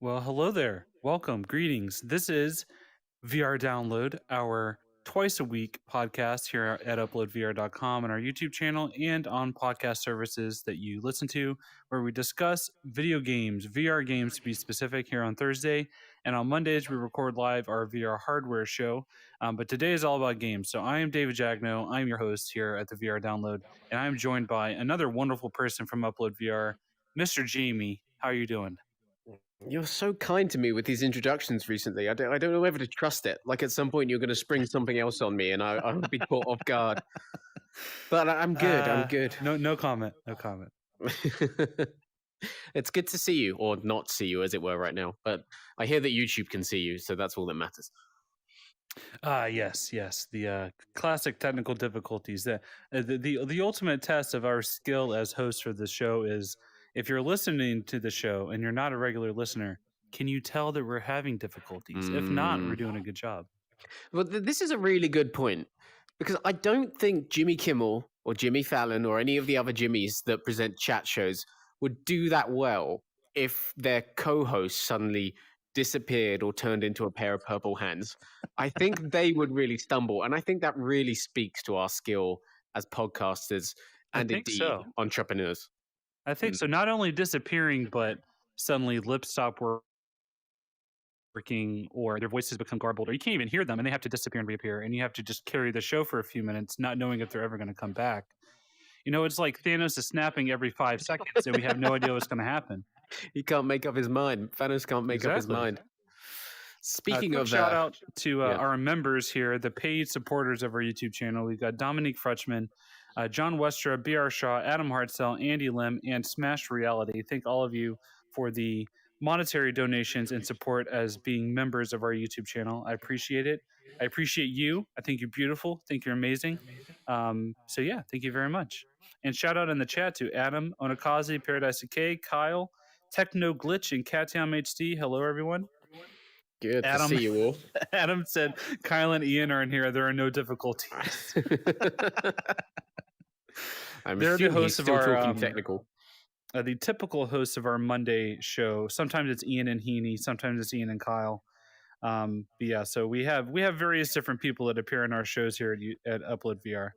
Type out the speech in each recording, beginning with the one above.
Well, hello there. Welcome. Greetings. This is VR Download, our twice a week podcast here at uploadvr.com and our YouTube channel and on podcast services that you listen to, where we discuss video games, VR games to be specific, here on Thursday. And on Mondays, we record live our VR hardware show. But today is all about games. So I am David Jagno. I'm your host here at the VR Download. And I'm joined by another wonderful person from Upload VR, Mr. Jamie. How are you doing? You're so kind to me with these introductions recently. I don't know whether to trust it. Like, at some point, you're going to spring something else on me, and I'll be caught off guard. But I'm good. I'm good. No comment. No comment. It's good to see you, or not see you, as it were, right now. But I hear that YouTube can see you, so that's all that matters. Yes. The classic technical difficulties. The ultimate test of our skill as hosts for this show is if you're listening to the show and you're not a regular listener, can you tell that we're having difficulties? If not, we're doing a good job. Well, this is a really good point, because I don't think Jimmy Kimmel or Jimmy Fallon or any of the other Jimmys that present chat shows would do that well if their co-host suddenly disappeared or turned into a pair of purple hands. I think they would really stumble, and I think that really speaks to our skill as podcasters and indeed entrepreneurs. I think so. Not only disappearing, but suddenly lips stop working, or their voices become garbled, or you can't even hear them, and they have to disappear and reappear, and you have to just carry the show for a few minutes, not knowing if they're ever going to come back. You know, it's like Thanos is snapping every 5 seconds, and we have no idea what's going to happen. He can't make up his mind. Thanos can't make up his mind. Speaking of shout out to our members here, the paid supporters of our YouTube channel. We've got Dominique Frutchman, John Westra, B.R. Shaw, Adam Hartzell, Andy Lim, and Smash Reality. Thank all of you for the monetary donations and support as being members of our YouTube channel. I appreciate it. I appreciate you. I think you're beautiful. I think you're amazing. So yeah, thank you very much. And shout out in the chat to Adam, Onakazi, Paradise Decay, Kyle, Techno Glitch, and Catiam HD. Hello, everyone. Good to see you all. Adam said Kyle and Ian are in here. There are no difficulties. They're the hosts of our technical. The typical hosts of our Monday show. Sometimes it's Ian and Heaney. Sometimes it's Ian and Kyle. But yeah, so we have various different people that appear in our shows here at Upload VR.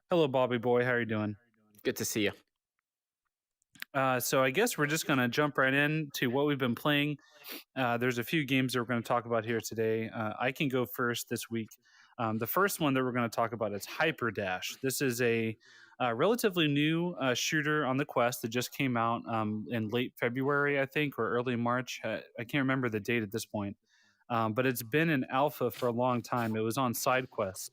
Hello, Bobby Boy. How are you doing? Good to see you. So I guess we're just going to jump right into what we've been playing. There's a few games that we're going to talk about here today. I can go first this week. The first one that we're going to talk about is Hyper Dash. This is a relatively new shooter on the Quest that just came out in late February, I think, or early March. I can't remember the date at this point. But it's been in alpha for a long time. It was on SideQuest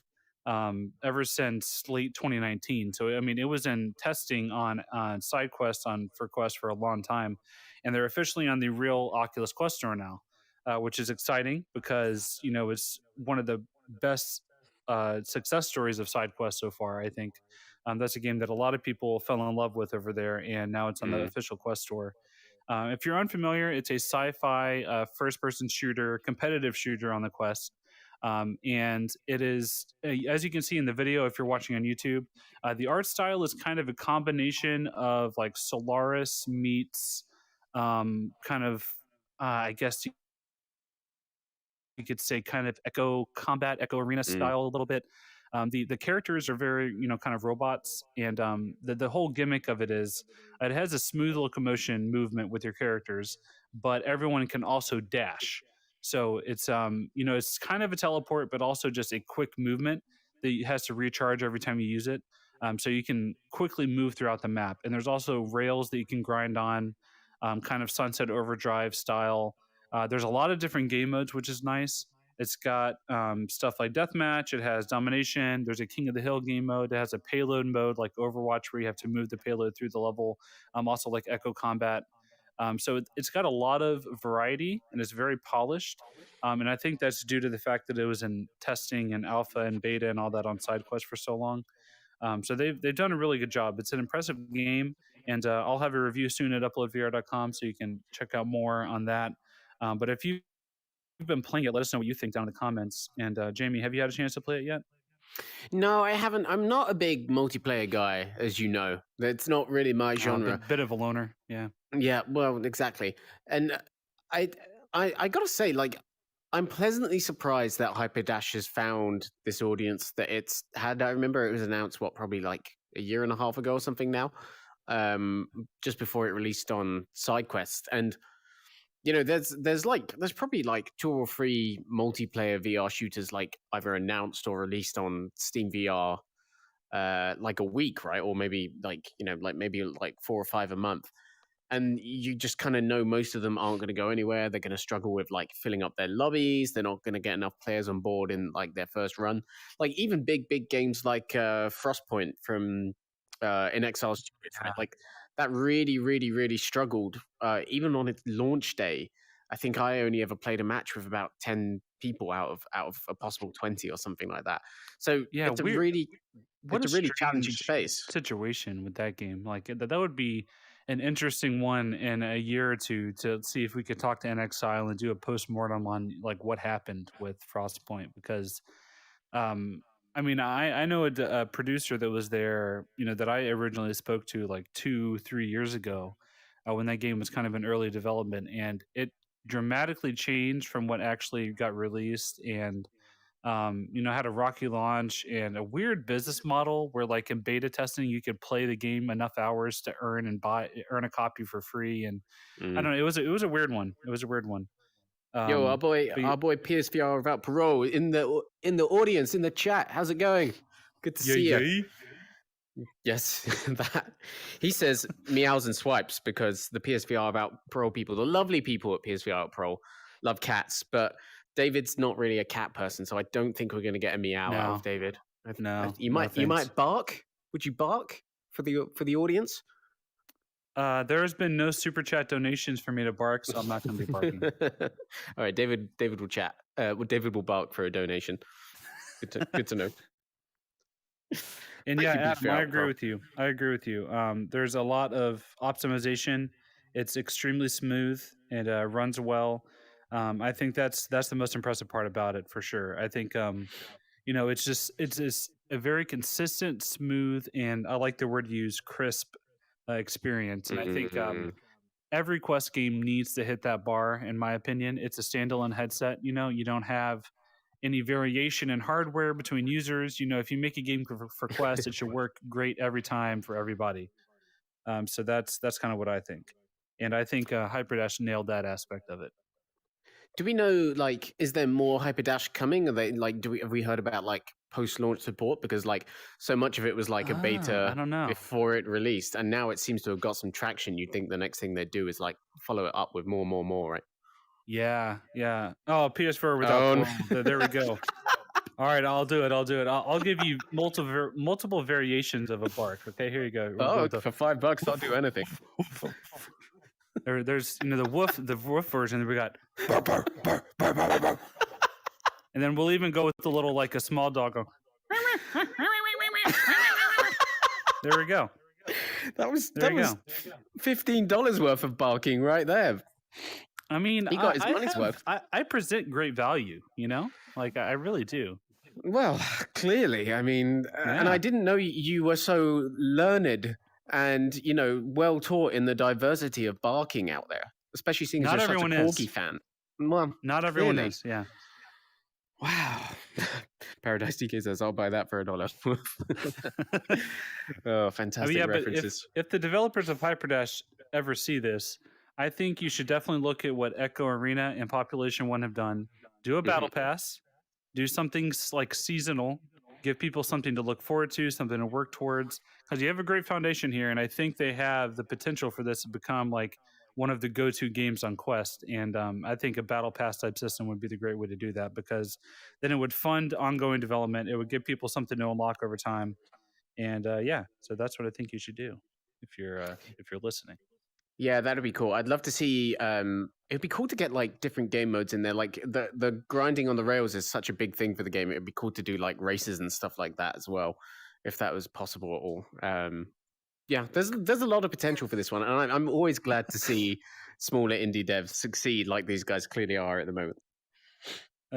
ever since late 2019. So, I mean, it was in testing on SideQuest for Quest for a long time. And they're officially on the real Oculus Quest store now, which is exciting because, you know, it's one of the best success stories of SideQuest so far, I think. That's a game that a lot of people fell in love with over there, and now it's on the official Quest store. If you're unfamiliar, it's a sci-fi first-person shooter, competitive shooter on the Quest. And it is, as you can see in the video, if you're watching on YouTube, the art style is kind of a combination of like Solaris meets I guess you could say kind of Echo Arena style a little bit. The characters are very, kind of robots. And the whole gimmick of it is it has a smooth locomotion movement with your characters, but everyone can also dash. So it's, it's kind of a teleport, but also just a quick movement that has to recharge every time you use it. So you can quickly move throughout the map. And there's also rails that you can grind on, kind of Sunset Overdrive style. There's a lot of different game modes, which is nice. It's got stuff like Deathmatch. It has Domination. There's a King of the Hill game mode. It has a payload mode like Overwatch where you have to move the payload through the level. Also like Echo Combat. So it's got a lot of variety and it's very polished. And I think that's due to the fact that it was in testing and alpha and beta and all that on SideQuest for so long. So they've done a really good job. It's an impressive game, and I'll have a review soon at uploadvr.com so you can check out more on that. But if you've been playing it, let us know what you think down in the comments. And Jamie, have you had a chance to play it yet? No, I haven't. I'm not a big multiplayer guy, as you know. It's not really my genre. A bit of a loner, yeah. Yeah, well, exactly. And I gotta say, like, I'm pleasantly surprised that Hyperdash has found this audience that it's had. I remember it was announced probably like a year and a half ago or something now, just before it released on SideQuest. And there's probably like 2 or 3 multiplayer VR shooters like either announced or released on Steam VR, like a week, right? Or maybe maybe like 4 or 5 a month. And you just kind of know most of them aren't going to go anywhere. They're going to struggle with like filling up their lobbies. They're not going to get enough players on board in like their first run. Like even big games like Frostpoint from In Exile Studios, right? Like that really struggled even on its launch day. I think I only ever played a match with about 10 people out of a possible 20 or something like that. So Yeah, it's a weird. really What a challenging strange space. situation with that game. Like that would be an interesting one in a year or two to see if we could talk to NXile and do a post-mortem on like what happened with Frostpoint, because um I mean, I know a producer that was there, that I originally spoke to like 2-3 years ago, when that game was kind of in early development, and it dramatically changed from what actually got released, and had a rocky launch and a weird business model where, like, in beta testing, you could play the game enough hours to earn a copy for free, and I Mm. don't know, it was a weird one. It was a weird one. Yo, our boy, But our boy PSVR without parole in the audience in the chat. How's it going? Good to yeah, see you. yeah. Yes, that he says meows and swipes because the PSVR without parole people, the lovely people at PSVR without parole, love cats. But David's not really a cat person, so I don't think we're going to get a meow out of No, David. no, You no, might thanks. bark. Would you bark for the audience? There has been no super chat donations for me to bark, so I'm not going to be barking. All right, David will chat. David will bark for a donation. Good to know. And Thank yeah, you, Adam, PSVR I out agree parole. with you. I agree with you. There's a lot of optimization. It's extremely smooth. It runs well. I think that's the most impressive part about it, for sure. I think it's just a very consistent, smooth, and I like the word you use, crisp experience. And I think Mhm. every Quest game needs to hit that bar. In my opinion, it's a standalone headset. You don't have any variation in hardware between users. If you make a game for Quest, it should work great every time for everybody. So that's kind of what I think, and I think Hyperdash nailed that aspect of it. Do we know, like, is there more Hyperdash coming? Are they like, have we heard about like post-launch support? Because like so much of it was like a I beta don't know. before it released, and now it seems to have got some traction. You'd think the next thing they do is like follow it up with more, right? Yeah, yeah. Oh, PS4 without Oh, parole. There we go. All right, I'll do it. I'll give you multiple variations of a bark. Okay, here you go. We'll go oh, with the for $5, I'll do anything. there's the woof version. And we got burr, burr, burr, burr, burr, burr. And then we'll even go with the little, like a small dog. Go. There we go. That was There you go. $15 worth of barking right there. I mean, He got his money's worth. I present great value. Like I really do. Well, clearly, I mean, and I Yeah. didn't know you were so learned and well taught in the diversity of barking out there, especially seeing as Not you're such a everyone corgi is. fan. Well, Not everyone clearly. is. Yeah. Wow. Paradise DK says, I'll buy that for $1. Oh, fantastic Yeah, but references. if the developers of Hyperdash ever see this, I think you should definitely look at what Echo Arena and Population One have done. Do a battle pass. Do something like seasonal. Give people something to look forward to, something to work towards, because you have a great foundation here, and I think they have the potential for this to become like one of the go-to games on Quest. And I think a battle pass type system would be the great way to do that, because then it would fund ongoing development. It would give people something to unlock over time. And yeah, so that's what I think you should do if you're listening. Yeah, that'd be cool. I'd love to see. It'd be cool to get like different game modes in there. Like the grinding on the rails is such a big thing for the game. It'd be cool to do like races and stuff like that as well, if that was possible at all. Yeah, there's a lot of potential for this one, and I'm always glad to see smaller indie devs succeed like these guys clearly are at the moment.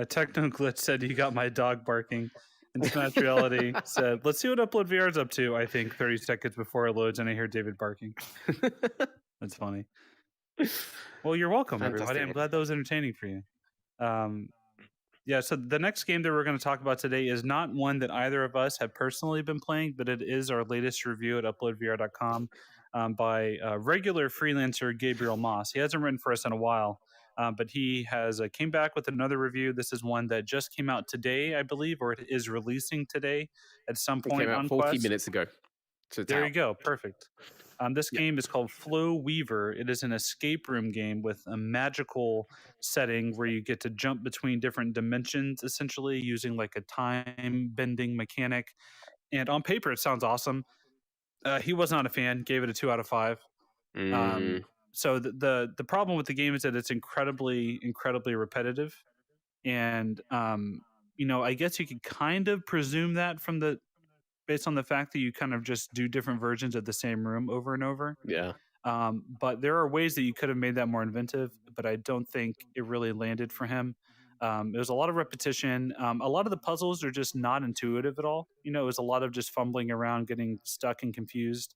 Techno Glitch said you got my dog barking. And Smash Reality said, let's see what Upload VR is up to. I think 30 seconds before it loads, and I hear David barking. That's funny. Well, you're welcome, everybody. I'm Fantastic. glad that was entertaining for you. Um, yeah, so the next game that we're going to talk about today is not one that either of us have personally been playing, but it is our latest review at uploadvr.com by regular freelancer Gabriel Moss. He hasn't written for us in a while, but he has came back with another review. This is one that just came out today, I believe, or it is releasing today at some It came point out on 40 Quest. minutes ago, so it's There you out. go. Perfect. This Yeah. game is called Flow Weaver. It is an escape room game with a magical setting where you get to jump between different dimensions, essentially using like a time bending mechanic. And on paper, it sounds awesome. He was not a fan. Gave it a 2 out of 5. Mm, Um, so the problem with the game is that it's incredibly repetitive, and I guess you could kind of presume that from the based on the fact that you kind of just do different versions of the same room over and over. yeah. But there are ways that you could have made that more inventive, but I don't think it really landed for him. There's a lot of repetition. A lot of the puzzles are just not intuitive at all. It was a lot of just fumbling around, getting stuck and confused.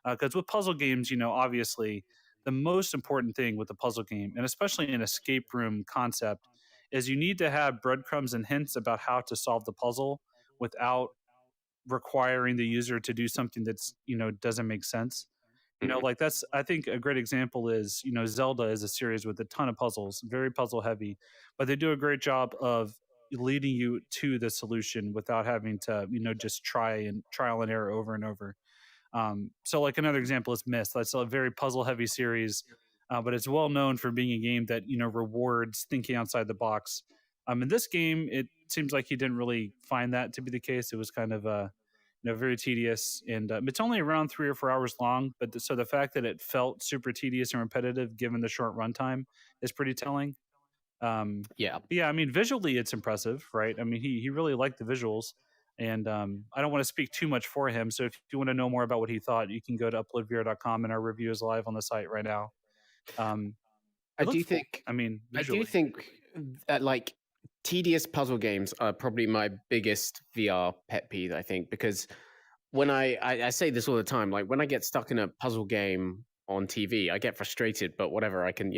Because with puzzle games, obviously, the most important thing with a puzzle game, and especially an escape room concept, is you need to have breadcrumbs and hints about how to solve the puzzle without requiring the user to do something that's doesn't make sense. Mm, Like that's I think a great example is Zelda is a series with a ton of puzzles, very puzzle heavy, but they do a great job of leading you to the solution without having to just trial and error over and over. So like another example is Myst. That's a very puzzle heavy series, but it's well known for being a game that rewards thinking outside the box. In this game, it seems like he didn't really find that to be the case. It was kind of very tedious, and it's only around 3 or 4 hours long. But so the fact that it felt super tedious and repetitive, given the short runtime, is pretty telling. yeah. But yeah, I mean, visually, it's impressive, right? I mean, he really liked the visuals, and I don't want to speak too much for him. So if you want to know more about what he thought, you can go to uploadvr.com, and our review is live on the site right now. Um, I it looks do cool. think I mean, I do visually, think that like tedious puzzle games are probably my biggest VR pet peeve, I think, because when I say this all the time, like when I get stuck in a puzzle game on TV, I get frustrated, but whatever, I can,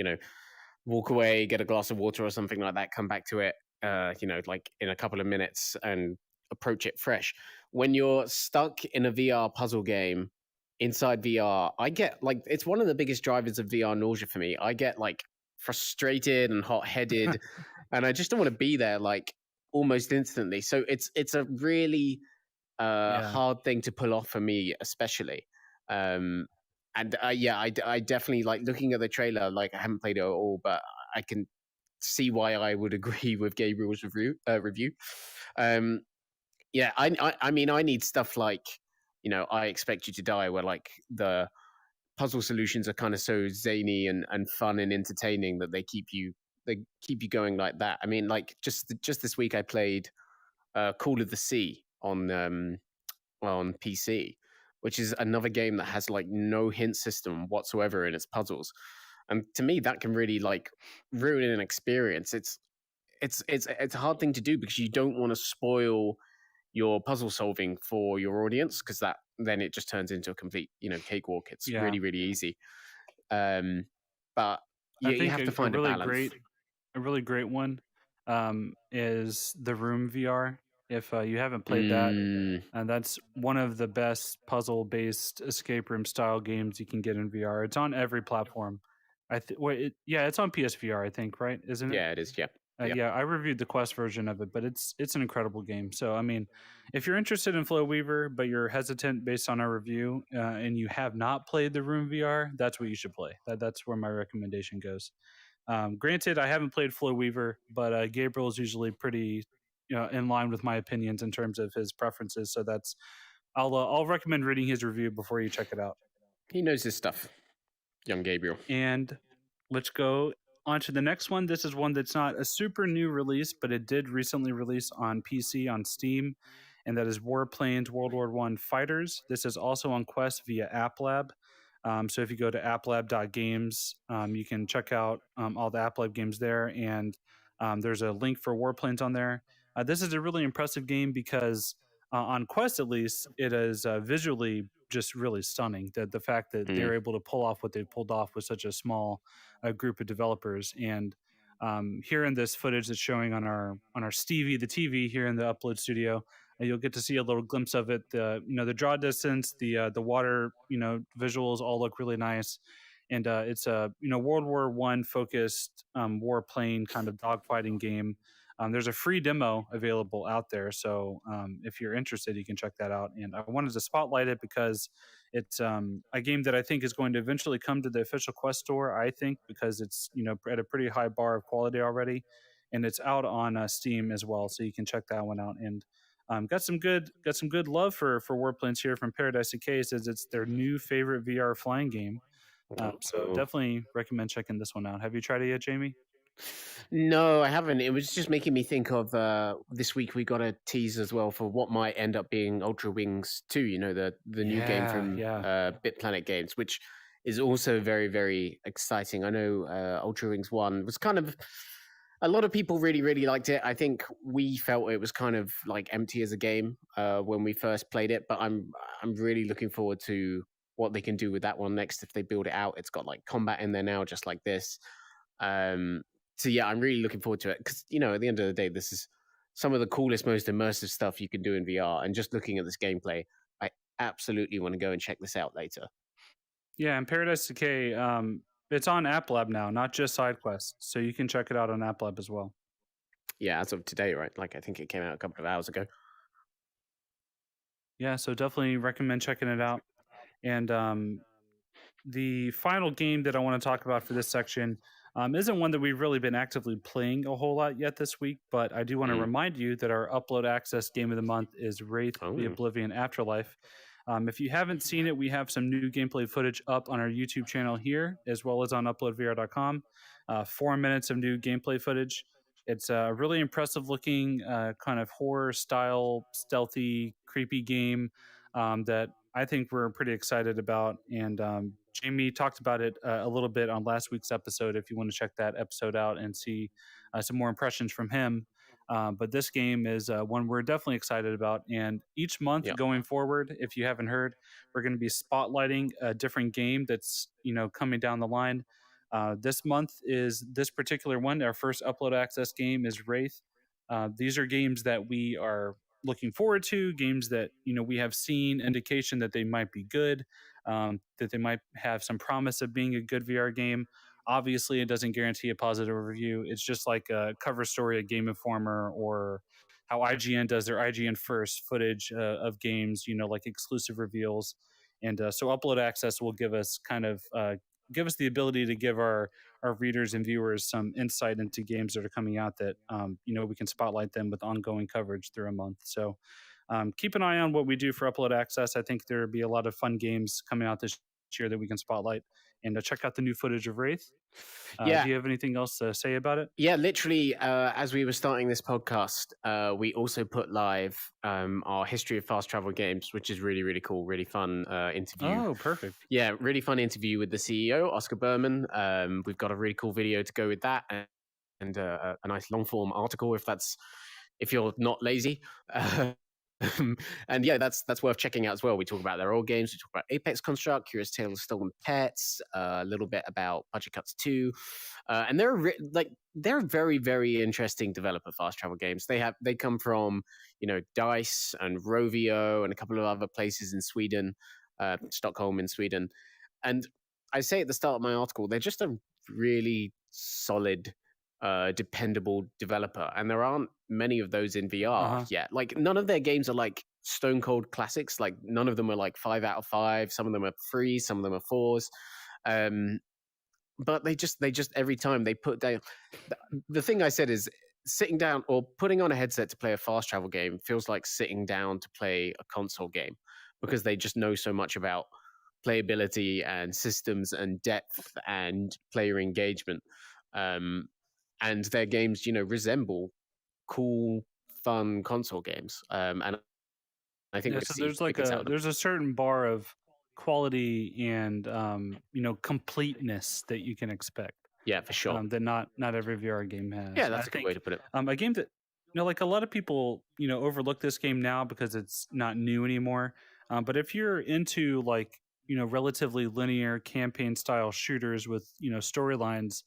walk away, get a glass of water or something like that, come back to it, like in a couple of minutes and approach it fresh. When you're stuck in a VR puzzle game inside VR, I get like it's one of the biggest drivers of VR nausea for me. I get like frustrated and hot-headed, and I just don't want to be there like almost instantly. So it's a really yeah. hard thing to pull off for me, especially. Um, and yeah, I definitely like looking at the trailer. Like I haven't played it at all, but I can see why I would agree with Gabriel's review. Um, yeah, I mean, I need stuff like I Expect You to Die, where like the puzzle solutions are kind of so zany and fun and entertaining that they keep you going like that. I mean, like just this week I played Call of the Sea on PC, which is another game that has like no hint system whatsoever in its puzzles. And to me, that can really like ruin an experience. It's a hard thing to do because you don't want to spoil your puzzle solving for your audience because that then it just turns into a complete cakewalk. It's Yeah. really really easy. Um, but I you think have to a find a really balance. great one is the Room VR. If you haven't played that, Mm, and that's one of the best puzzle-based escape room style games you can get in VR. It's on every platform. Yeah, it's on PSVR, I think, right? Isn't it? yeah, it is. Yeah, yeah. Yeah, I reviewed the Quest version of it, but it's an incredible game. So, I mean, if you're interested in Flow Weaver, but you're hesitant based on our review, and you have not played the Room VR, that's what you should play. That's where my recommendation goes. Granted, I haven't played Flow Weaver, but Gabriel is usually pretty, in line with my opinions in terms of his preferences. So I'll recommend reading his review before you check it out. He knows his stuff, young Gabriel. And let's go on to the next one. This is one that's not a super new release, but it did recently release on PC on Steam, and that is Warplanes WW1 Fighters. This is also on Quest via AppLab. So if you go to applab.games, you can check out all the AppLab games there, and there's a link for Warplanes on there. This is a really impressive game because on Quest at least, it is visually just really stunning. The fact that Mm. they're able to pull off what they pulled off with such a small group of developers, and here in this footage that's showing on our Stevie the TV here in the upload studio, you'll get to see a little glimpse of it. The draw distance, the water visuals all look really nice, and it's a World War I focused warplane kind of dogfighting game. There's a free demo available out there, so if you're interested, you can check that out. And I wanted to spotlight it because it's a game that I think is going to eventually come to the official Quest store. I think because it's at a pretty high bar of quality already, and it's out on Steam as well, so you can check that one out. And got some good love for Warplanes here from Paradise Decay. Says it's their new favorite VR flying game. So Oh. definitely recommend checking this one out. Have you tried it yet, Jamie? No, I haven't. It was just making me think of this week we got a tease as well for what might end up being Ultra Wings 2, the new game Yeah, from yeah. Bit Planet Games, which is also very, very exciting. I know Ultra Wings 1 was kind of a lot of people really, really liked it. I think we felt it was kind of like empty as a game when we first played it, but I'm really looking forward to what they can do with that one next if they build it out. It's got like combat in there now, just like this. Um, so yeah, I'm really looking forward to it because at the end of the day, this is some of the coolest, most immersive stuff you can do in VR. And just looking at this gameplay, I absolutely want to go and check this out later. Yeah, and Paradise Decay, it's on App Lab now, not just SideQuest. So you can check it out on App Lab as well. Yeah, as of today, right? Like I think it came out a couple of hours ago. Yeah, so definitely recommend checking it out. And the final game that I want to talk about for this section isn't one that we've really been actively playing a whole lot yet this week, but I do want to Mm. remind you that our upload access game of the month is Wraith The Oh, Oblivion Afterlife. If you haven't seen it, we have some new gameplay footage up on our YouTube channel here, as well as on uploadvr.com. 4 minutes of new gameplay footage. It's a really impressive looking, kind of horror style, stealthy, creepy game that I think we're pretty excited about. And Jamie talked about it a little bit on last week's episode. If you want to check that episode out and see some more impressions from him. But this game is one we're definitely excited about. And each month yeah. going forward, if you haven't heard, we're going to be spotlighting a different game that's coming down the line. This month is this particular one. Our first upload access game is Wraith. These are games that we are looking forward to, games that we have seen indication that they might be good, that they might have some promise of being a good VR game. Obviously, it doesn't guarantee a positive review. It's just like a cover story at Game Informer, or how IGN does their IGN first footage of games, like exclusive reveals. And so upload access will give us the ability to give our readers and viewers some insight into games that are coming out that we can spotlight them with ongoing coverage through a month. So keep an eye on what we do for upload access. I think there'll be a lot of fun games coming out this year that we can spotlight. And check out the new footage of Wraith. Yeah, Do you have anything else to say about it? yeah, literally, as we were starting this podcast, we also put live our history of fast travel games, which is really, really cool, really fun interview. Oh, perfect. Yeah, really fun interview with the CEO, Oscar Berman. We've got a really cool video to go with that, and a nice long form article if you're not lazy. And yeah, that's worth checking out as well. We talk about their old games. We talk about Apex Construct, Curious Tale of Stolen Pets, a little bit about Budget Cuts 2, and they're a very, very interesting developer. Fast travel games. They come from Dice and Rovio and a couple of other places in Sweden, Stockholm in Sweden, and I say at the start of my article, they're just a really solid dependable developer, and there aren't many of those in VR Uh-huh. yet. Like none of their games are like stone cold classics. Like none of them are like 5 out of 5. Some of them are 3s, some of them are 4s. But they just every time they put down. The thing I said is sitting down or putting on a headset to play a fast travel game feels like sitting down to play a console game because they just know so much about playability and systems and depth and player engagement. And their games, resemble cool, fun console games. And I think Yeah, we're going to so see there's big like hits out of them. there's a certain bar of quality and completeness that you can expect, Yeah, for sure. that not every VR game has. Yeah, I that's a good way think to put it. a game that like a lot of people, overlook this game now because it's not new anymore. But if you're into like, relatively linear campaign style shooters with, storylines,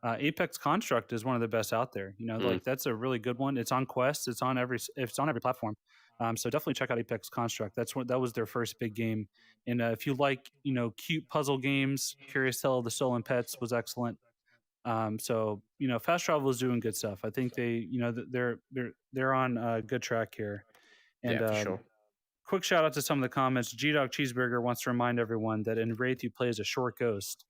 Apex Construct is one of the best out there. Mm, Like that's a really good one. It's on Quest. It's on every platform. So definitely check out Apex Construct. That was their first big game. And if you like, cute puzzle games, Curious Tale of the Stolen Pets was excellent. So Fast Travel is doing good stuff. I think they're on a good track here. And yeah, for sure. quick shout out to some of the comments. G Dog Cheeseburger wants to remind everyone that in Wraith you play as a short ghost,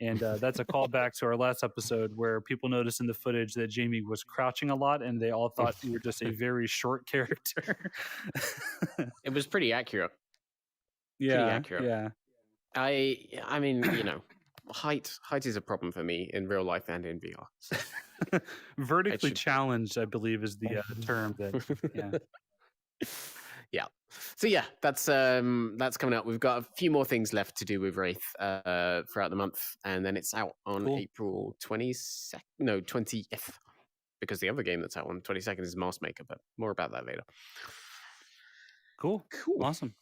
and that's a callback to our last episode where people noticed in the footage that Jamie was crouching a lot, and they all thought you were just a very short character. It was pretty accurate. Pretty Yeah, accurate. yeah. I mean, height is a problem for me in real life and in VR. So Vertically should... challenged, I believe, is the term that. Yeah. Yeah. So yeah, that's coming up. We've got a few more things left to do with Wraith throughout the month, and then it's out on Cool. April 22nd. No, 20th. Because the other game that's out on 22nd is Mask Maker, but more about that later. Cool. Cool. Awesome.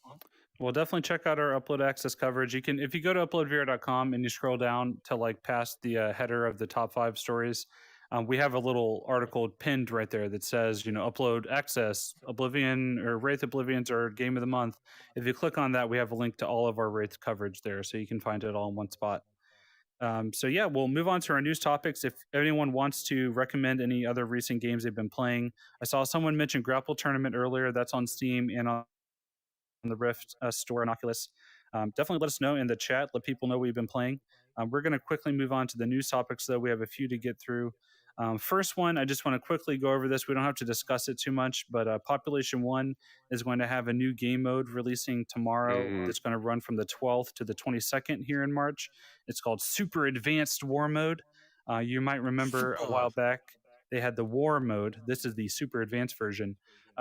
Well, definitely check out our upload access coverage. You can, if you go to uploadvr.com and you scroll down to like past the header of the top 5 stories, we have a little article pinned right there that says, upload access, Oblivion or Wraith Oblivions or Game of the Month. If you click on that, we have a link to all of our Wraith coverage there, so you can find it all in one spot. So yeah, we'll move on to our news topics. If anyone wants to recommend any other recent games they've been playing, I saw someone mention Grapple Tournament earlier. That's on Steam and on the Rift store and Oculus. Definitely let us know in the chat. Let people know what you've been playing. We're going to quickly move on to the news topics, though. We have a few to get through. First one, I just want to quickly go over this. We don't have to discuss it too much, but Population 1 is going to have a new game mode releasing tomorrow that's going to run from the 12th to the 22nd here in March. It's called Super Advanced War Mode. You might remember a while back they had the War Mode. This is the Super Advanced version,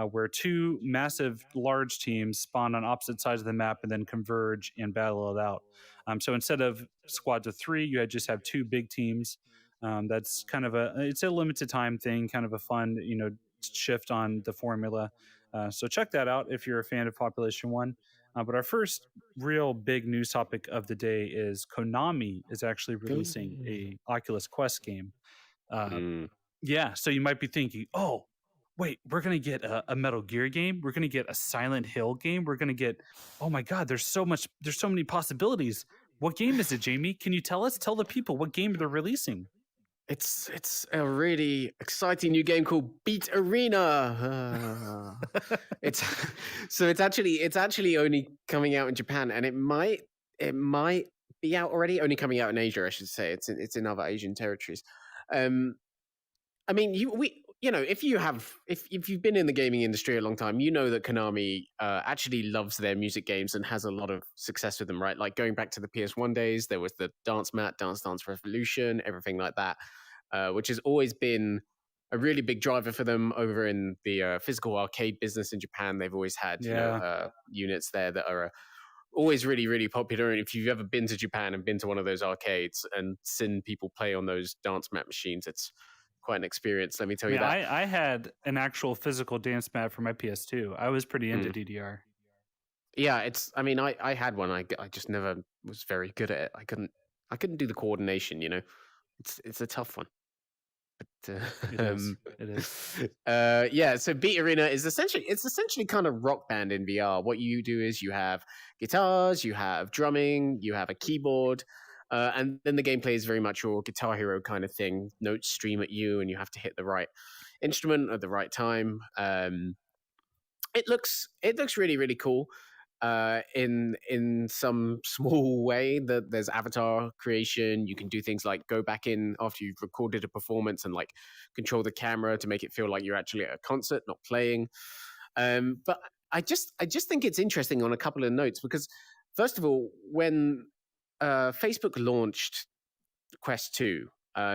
where two massive, large teams spawn on opposite sides of the map and then converge and battle it out. So instead of squads of 3, you just have 2 big teams. That's kind of it's a limited time thing, kind of a fun, shift on the formula. So check that out if you're a fan of Population 1. But our first real big news topic of the day is Konami is actually releasing a Oculus Quest game. Yeah, so you might be thinking, oh, wait, we're gonna get a Metal Gear game, we're gonna get a Silent Hill game, we're gonna get, oh my god, there's so many possibilities. What game is it, Jamie? Can you tell us? Tell the people what game they're releasing. It's a really exciting new game called Beat Arena. It's actually only coming out in Japan, and it might be out already. Only coming out in Asia, I should say. It's in other Asian territories. I mean, if you've been in the gaming industry a long time, you know that Konami actually loves their music games and has a lot of success with them, right? Like going back to the PS1 days, there was the Dance Mat, Dance Dance Revolution, everything like that, which has always been a really big driver for them over in the physical arcade business in Japan. They've always had units there that are always really, really popular. And if you've ever been to Japan and been to one of those arcades and seen people play on those dance mat machines, it's quite an experience, let me tell you that. I had an actual physical dance mat for my PS2. I was pretty into DDR. Yeah, I had one. I just never was very good at it. I couldn't do the coordination, It's a tough one. But, it is. Yeah, so Beat Arena is essentially kind of Rock Band in VR. What you do is you have guitars, you have drumming, you have a keyboard, and then the gameplay is very much your Guitar Hero kind of thing. Notes stream at you, and you have to hit the right instrument at the right time. It looks really, really cool. In some small way, that there's avatar creation. You can do things like go back in after you've recorded a performance and like control the camera to make it feel like you're actually at a concert, not playing. But I just think it's interesting on a couple of notes, because first of all, when Facebook launched Quest 2,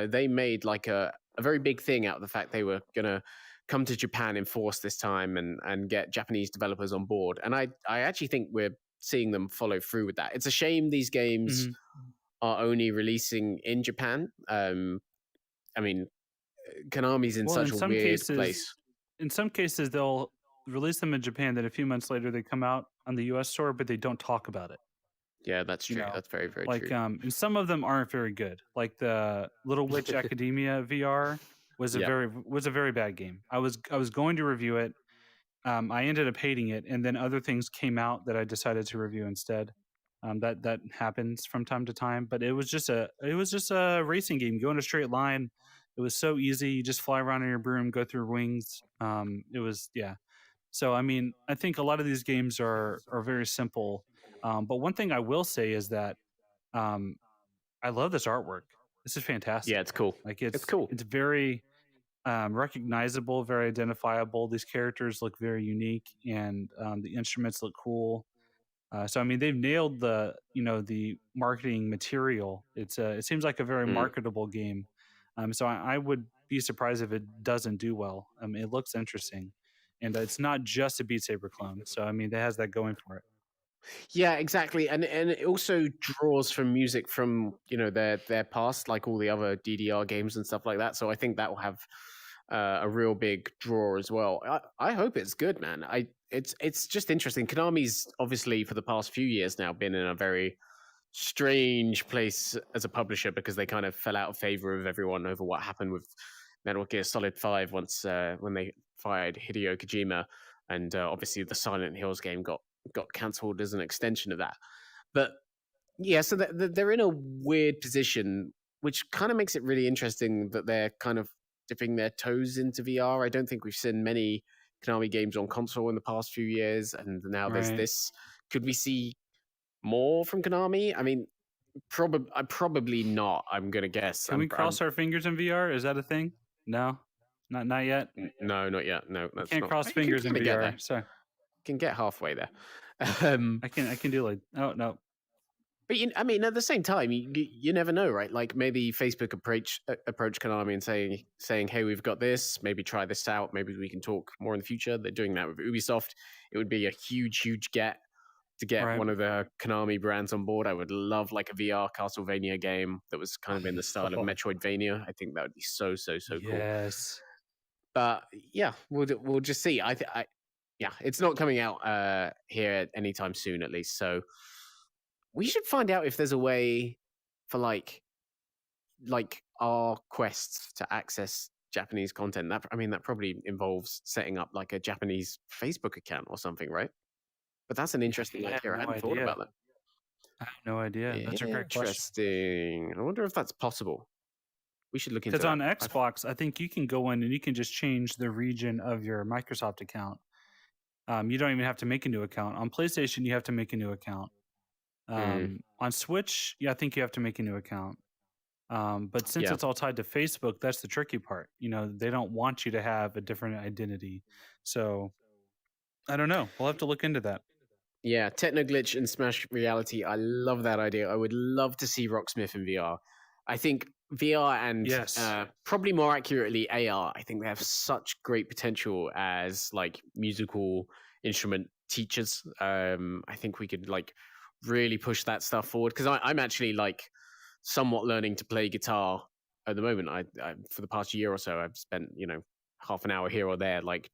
they made like a very big thing out of the fact they were gonna come to Japan in force this time and get Japanese developers on board. And I actually think we're seeing them follow through with that. It's a shame these games are only releasing in Japan. I mean, Konami's in such a weird place. in some cases they'll release them in Japan, then a few months later they come out on the US store, but they don't talk about it. Yeah, that's You true. know, That's very, very like true. and some of them aren't very good. Like the Little Witch Academia VR Yeah. was a very bad game. I was going to review it. I ended up hating it, and then other things came out that I decided to review instead. That happens from time to time, but it was just a racing game. Go in a straight line. It was so easy. You just fly around on your broom, go through wings. It was yeah. So I mean, I think a lot of these games are very simple. But one thing I will say is that um, I love this artwork. This is Yeah, fantastic. it's cool. Like It's cool. it's very recognizable, very identifiable. These characters look very unique, and the instruments look cool. So I mean, they've nailed the marketing material. It seems like a very Mm. marketable game. So I would be surprised if it doesn't do well. It looks interesting, and it's not just a Beat Saber clone. So I mean, it has that going for it. Yeah, exactly, and it also draws from music from their past, like all the other DDR games and stuff like that. So I think that will have a real big draw as well. I hope it's good, man. It's just interesting. Konami's obviously for the past few years now been in a very strange place as a publisher because they kind of fell out of favor of everyone over what happened with Metal Gear Solid 5 once when they fired Hideo Kojima, and obviously the Silent Hills game got cancelled as an extension of that. But yeah, so they're in a weird position, which kind of makes it really interesting that they're kind of dipping their toes into VR. I don't think we've seen many Konami games on console in the past few years, and now there's Right? this. Could we see more from Konami? I mean, probably not. I'm gonna guess. Can we cross our fingers in VR? Is that a thing? No, not yet. No, not yet. No, You that's can't not. cross You can fingers in kind of get there. VR. Sorry, Can get halfway there. Um, I can do like oh no. but I mean, at the same time, you never know, right? Like maybe Facebook approach Konami and saying, "Hey, we've got this. Maybe try this out. Maybe we can talk more in the future." They're doing that with Ubisoft. It would be a huge get to get Right. one of the Konami brands on board. I would love like a VR Castlevania game that was kind of in the style of Metroidvania. I think that would be so cool. Yes. But yeah, we'll just see. Yeah, it's not coming out here anytime soon, at least. So we should find out if there's a way for like our quests to access Japanese content. That probably involves setting up like a Japanese Facebook account or something, right? But that's an interesting I have idea. I no hadn't thought about idea. that. I have no idea. That's a great question. Interesting. I wonder if that's possible. We should look into Because that. on Xbox, I think you can go in and you can just change the region of your Microsoft account. You don't even have to make a new account. On PlayStation, you have to make a new account. On Switch, yeah, I think you have to make a new account. But since Yeah. it's all tied to Facebook, that's the tricky part. They don't want you to have a different identity. So I don't know. We'll have to look into that. Yeah, Technoglitch and Smash Reality. I love that idea. I would love to see Rocksmith in VR. I think VR and Yes. probably more accurately AR. I think they have such great potential as like musical instrument teachers. I think we could like really push that stuff forward because I'm actually like somewhat learning to play guitar at the moment. I for the past year or so, I've spent half an hour here or there like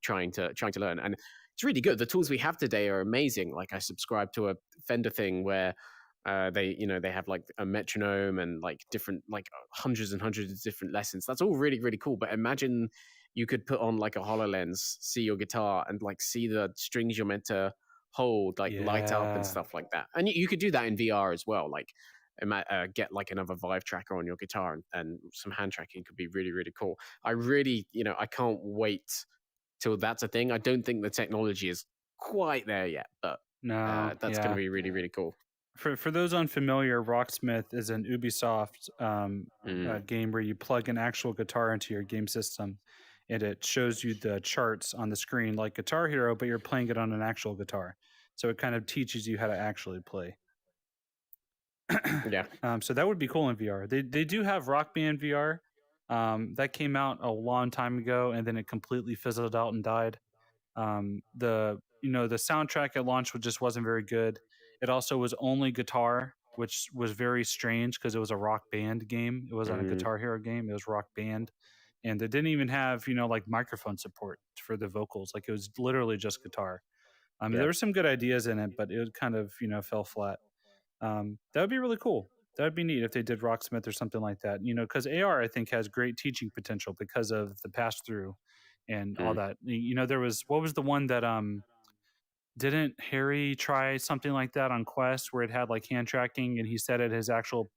trying to learn, and it's really good. The tools we have today are amazing. Like I subscribe to a Fender thing where they have like a metronome and like different like hundreds and hundreds of different lessons. That's all really cool. But imagine you could put on like a HoloLens, see your guitar, and like see the strings you're meant to hold like light up and Yeah. stuff like that. And you could do that in VR as well. Like get like another Vive tracker on your guitar and some hand tracking could be really cool. I really I can't wait till that's a thing. I don't think the technology is quite there yet, but No. that's going to be really cool. For those unfamiliar, Rocksmith is an Ubisoft game where you plug an actual guitar into your game system, and it shows you the charts on the screen like Guitar Hero, but you're playing it on an actual guitar. So it kind of teaches you how to actually play. Yeah. So that would be cool in VR. They do have Rock Band VR. That came out a long time ago, and then it completely fizzled out and died. The soundtrack at launch just wasn't very good. It also was only guitar, which was very strange because it was a Rock Band game. It wasn't a Guitar Hero game. It was Rock Band. and they didn't even have like microphone support for the vocals. Like it was literally just guitar. There Yeah. were some good ideas in it, but it kind of fell flat. That would be really cool. That would be neat if they did Rocksmith or something like that. Because AR I think has great teaching potential because of the pass through and all Mm. that. There was what was the one that didn't Harry try something like that on Quest where it had like hand tracking and he set it his actual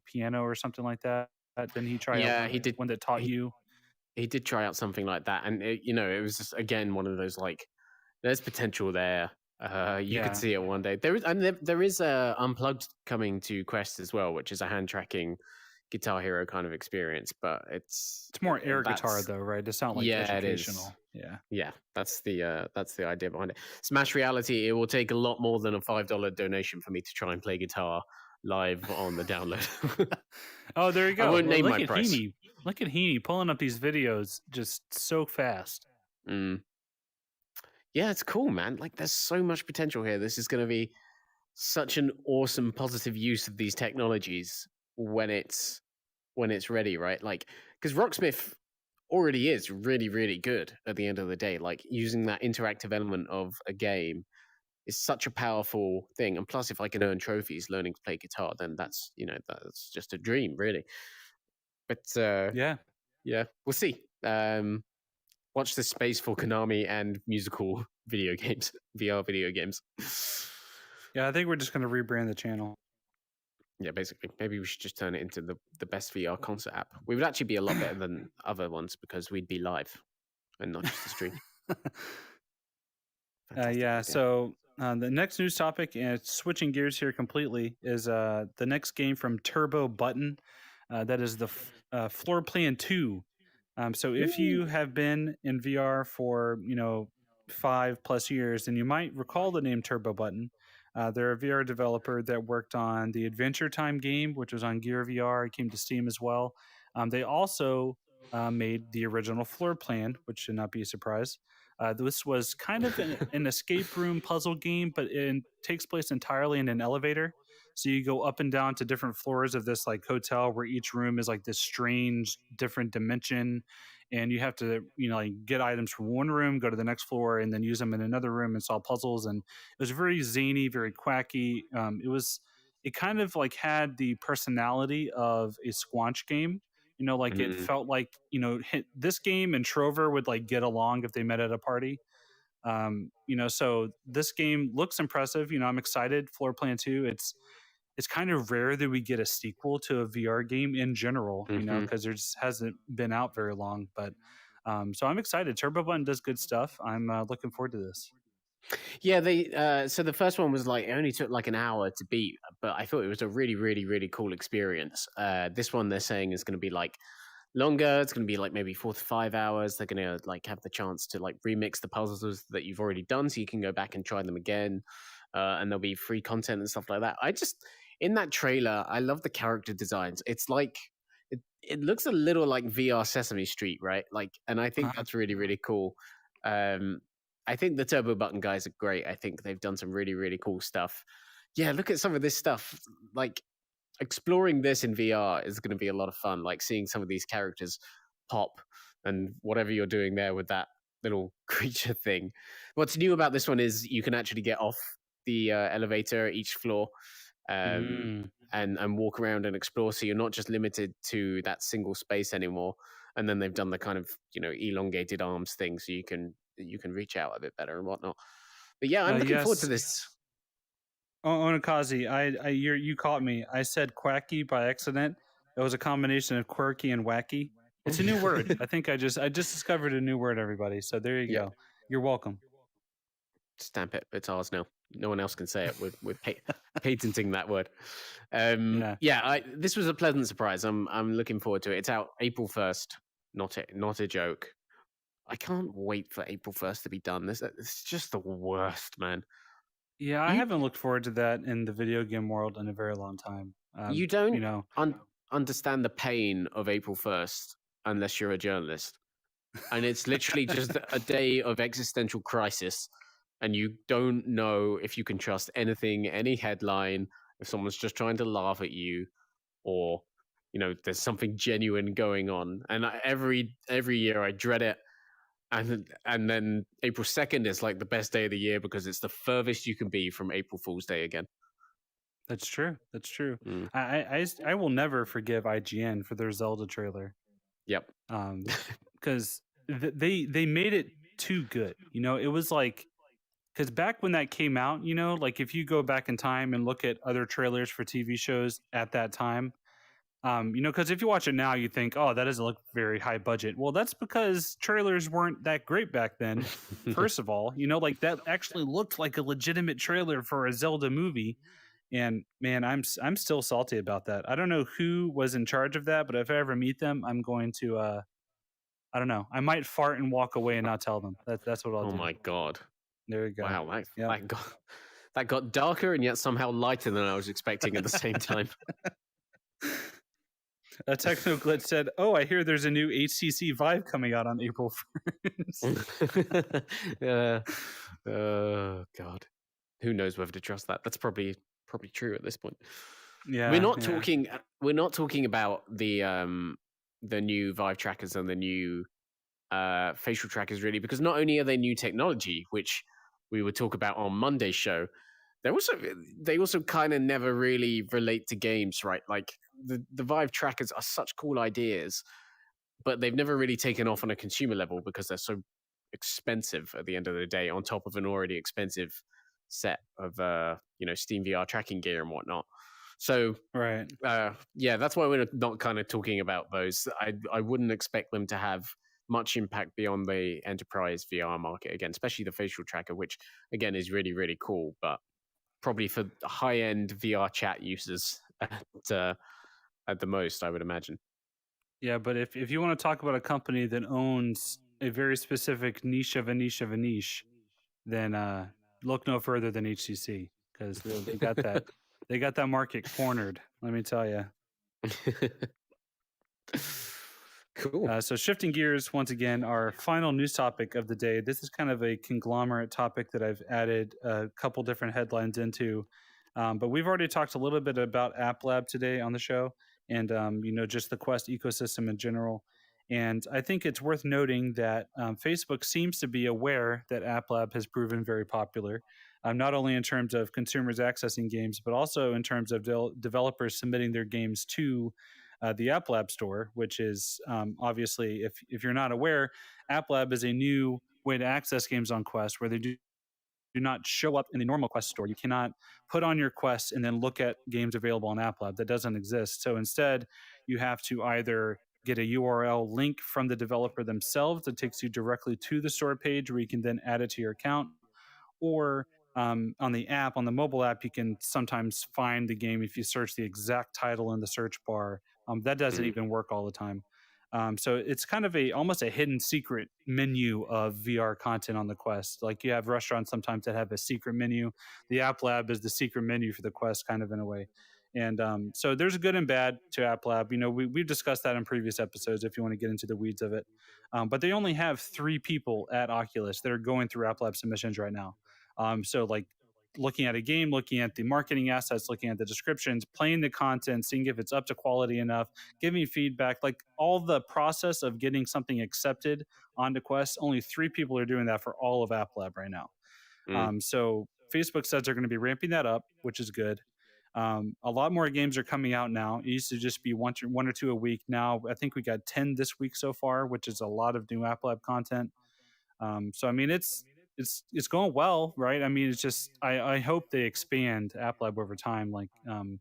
piano or something like that? Didn't he try out Yeah, he did. one that taught He you? he did try out something like that, and it was just again one of those like, there's potential there. You could Yeah, see it one day. There is a unplugged coming to Quest as well, which is a hand tracking Guitar Hero kind of experience, but it's more air guitar that's though, right? It's not like yeah, it is. educational. Yeah. Yeah, that's the idea behind it. Smash Reality. It will take a lot more than a $5 donation for me to try and play guitar live on the download. Oh, there you I go. won't Well, name my look at price. Heaney. Look at Heaney pulling up these videos just so fast. Mm. Yeah, it's cool, man. Like, there's so much potential here. This is going to be such an awesome, positive use of these technologies when it's ready, right? Like, because Rocksmith already is really, really good at the end of the day. Like, using that interactive element of a game is such a powerful thing. And plus, if I can earn trophies learning to play guitar, then that's just a dream, really. But Yeah. yeah, we'll see. Watch this space for Konami and musical video games, VR video games. Yeah, I think we're just going to rebrand the channel. Yeah, basically. Maybe we should just turn it into the best VR concert app. We would actually be a lot better than other ones because we'd be live and not just a stream. Fantastic Yeah. idea. So the next news topic, and switching gears here completely, is the next game from Turbo Button. That is the Floor Plan 2. So if you have been in VR for 5+ years, then you might recall the name Turbo Button. They're a VR developer that worked on the Adventure Time game, which was on Gear VR. It came to Steam as well. They also made the original Floor Plan, which should not be a surprise. This was kind of an escape room puzzle game, but it takes place entirely in an elevator. So you go up and down to different floors of this like hotel where each room is like this strange different dimension, and you have to like get items from one room, go to the next floor, and then use them in another room and solve puzzles. And it was very zany, very quacky. It kind of like had the personality of a Squanch game. Like it Mm. felt like this game and Trover would like get along if they met at a party. So this game looks impressive. I'm excited. Floor Plan 2. It's kind of rare that we get a sequel to a VR game in general, Mm-hmm. because there just hasn't been out very long. But so I'm excited. Turbo Button does good stuff. I'm looking forward to this. Yeah, they so the first one was like, it only took like an hour to beat, but I thought it was a really, really, really cool experience. This one they're saying is going to be like longer. It's going to be like maybe 4 to 5 hours. They're going to like have the chance to like remix the puzzles that you've already done, so you can go back and try them again. And there'll be free content and stuff like that. I just, in that trailer, I love the character designs. It's like it looks a little like VR Sesame Street, right? Like, and I think that's really, really cool. I think the Turbo Button guys are great. I think they've done some really, really cool stuff. Yeah, look at some of this stuff. Like, exploring this in VR is going to be a lot of fun. Like seeing some of these characters pop and whatever you're doing there with that little creature thing. What's new about this one is you can actually get off the elevator at each floor, Mm. and walk around and explore. So you're not just limited to that single space anymore. And then they've done the kind of elongated arms thing, so you can reach out a bit better and whatnot. But yeah, I'm looking forward to Yes. this. Onakazi, you caught me. I said quacky by accident. It was a combination of quirky and wacky. It's a new word. I think I just discovered a new word, everybody. So there you Yeah. go. You're welcome. Stamp it. It's ours now. No one else can say it. We're patenting that word. This was a pleasant surprise. I'm looking forward to it. It's out April 1st. Not a joke. I can't wait for April 1st to be done. It's just the worst, man. Yeah, I haven't looked forward to that in the video game world in a very long time. You don't understand the pain of April 1st unless you're a journalist. And it's literally just a day of existential crisis. And you don't know if you can trust anything, any headline, if someone's just trying to laugh at you, or there's something genuine going on. And every year I dread it. And then April 2nd is like the best day of the year because it's the furthest you can be from April Fool's Day again. That's true. That's true. Mm. I will never forgive IGN for their Zelda trailer. Yep. Because they made it too good. It was like, because back when that came out, like if you go back in time and look at other trailers for TV shows at that time, because if you watch it now, you think, oh, that doesn't look very high budget. Well, that's because trailers weren't that great back then. First of all, like that actually looked like a legitimate trailer for a Zelda movie. And man, I'm still salty about that. I don't know who was in charge of that, but if I ever meet them, I'm going to I don't know. I might fart and walk away and not tell them. That's what I'll do. Oh my God. There you go. Wow, that got darker and yet somehow lighter than I was expecting at the same time. A Technoglitch said, "Oh, I hear there's a new HTC Vive coming out on April 1st." Oh God, who knows whether to trust that? That's probably true at this point. Yeah, we're not talking about the new Vive trackers and the new facial trackers, really, because not only are they new technology, which we would talk about on Monday's show, they also kind of never really relate to games, right? Like the Vive trackers are such cool ideas, but they've never really taken off on a consumer level because they're so expensive at the end of the day, on top of an already expensive set of Steam VR tracking gear and whatnot. So right, yeah, that's why we're not kind of talking about those. I wouldn't expect them to have much impact beyond the enterprise VR market again, especially the facial tracker, which again is really, really cool, but probably for high-end VR chat users at the most, I would imagine. Yeah, but if you want to talk about a company that owns a very specific niche of a niche of a niche, then look no further than HTC, because they got that they got that market cornered. Let me tell you. Cool. So shifting gears once again, our final news topic of the day. This is kind of a conglomerate topic that I've added a couple different headlines into. But we've already talked a little bit about App Lab today on the show and, just the Quest ecosystem in general. And I think it's worth noting that Facebook seems to be aware that App Lab has proven very popular, not only in terms of consumers accessing games, but also in terms of developers submitting their games to the App Lab store, which is obviously, if you're not aware, App Lab is a new way to access games on Quest where they do not show up in the normal Quest store. You cannot put on your Quest and then look at games available on App Lab. That doesn't exist. So instead, you have to either get a URL link from the developer themselves that takes you directly to the store page where you can then add it to your account, or on the app, on the mobile app, you can sometimes find the game if you search the exact title in the search bar. That doesn't even work all the time. So it's kind of almost a hidden secret menu of VR content on the Quest. Like you have restaurants sometimes that have a secret menu. The App Lab is the secret menu for the Quest, kind of in a way. And so there's a good and bad to App Lab. We've discussed that in previous episodes if you want to get into the weeds of it. But they only have 3 people at Oculus that are going through App Lab submissions right now. So like looking at a game, looking at the marketing assets, looking at the descriptions, playing the content, seeing if it's up to quality enough, giving feedback, like all the process of getting something accepted onto Quest, only 3 people are doing that for all of App Lab right now. So Facebook says they're going to be ramping that up, which is good. A lot more games are coming out now. It used to just be one or two a week. Now I think we got 10 this week so far, which is a lot of new App Lab content. So I mean, it's going well, right? I mean, it's just I hope they expand App Lab over time. Like, do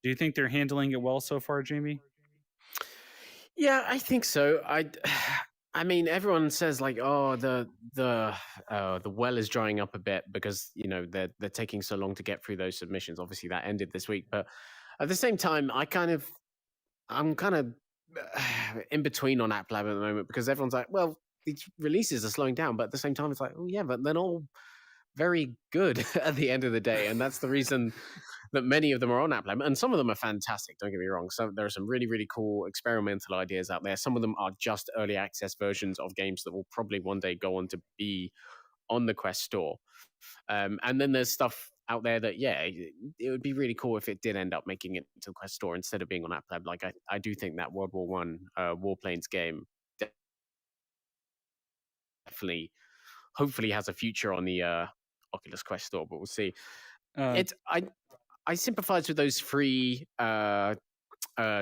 you think they're handling it well so far, Jamie? Yeah, I think so. I mean, everyone says like, oh, the well is drying up a bit because they're taking so long to get through those submissions. Obviously, that ended this week, but at the same time, I'm kind of in between on App Lab at the moment because everyone's like, well, these releases are slowing down, but at the same time, it's like, oh yeah, but they're all very good at the end of the day, and that's the reason that many of them are on App Lab, and some of them are fantastic. Don't get me wrong. So there are some really, really cool experimental ideas out there. Some of them are just early access versions of games that will probably one day go on to be on the Quest store. And then there's stuff out there that it would be really cool if it did end up making it to the Quest Store instead of being on App Lab. Like I do think that World War One Warplanes game definitely, hopefully, has a future on the Oculus Quest Store, but we'll see. Uh, I sympathize with those free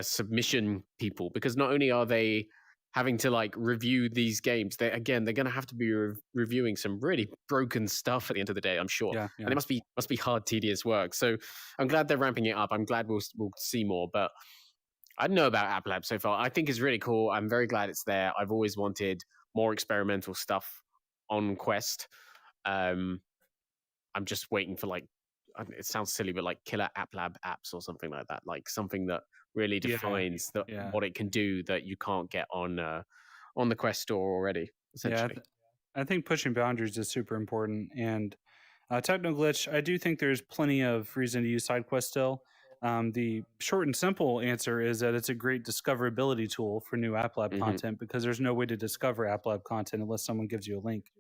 submission people, because not only are they having to like review these games, they're going to have to be reviewing some really broken stuff at the end of the day, I'm sure. yeah, And it must be hard, tedious work. So I'm glad they're ramping it up. I'm glad we'll see more. But I don't know about App Lab so far. I think it's really cool. I'm very glad it's there. I've always wanted more experimental stuff on Quest. I'm just waiting for like, it sounds silly, but like killer App Lab apps or something like that. Like something that really defines what it can do that you can't get on the Quest Store already, essentially. I think pushing boundaries is super important. And Techno Glitch, I do think there's plenty of reason to use SideQuest still. The short and simple answer is that it's a great discoverability tool for new App Lab content, because there's no way to discover App Lab content unless someone gives you a link.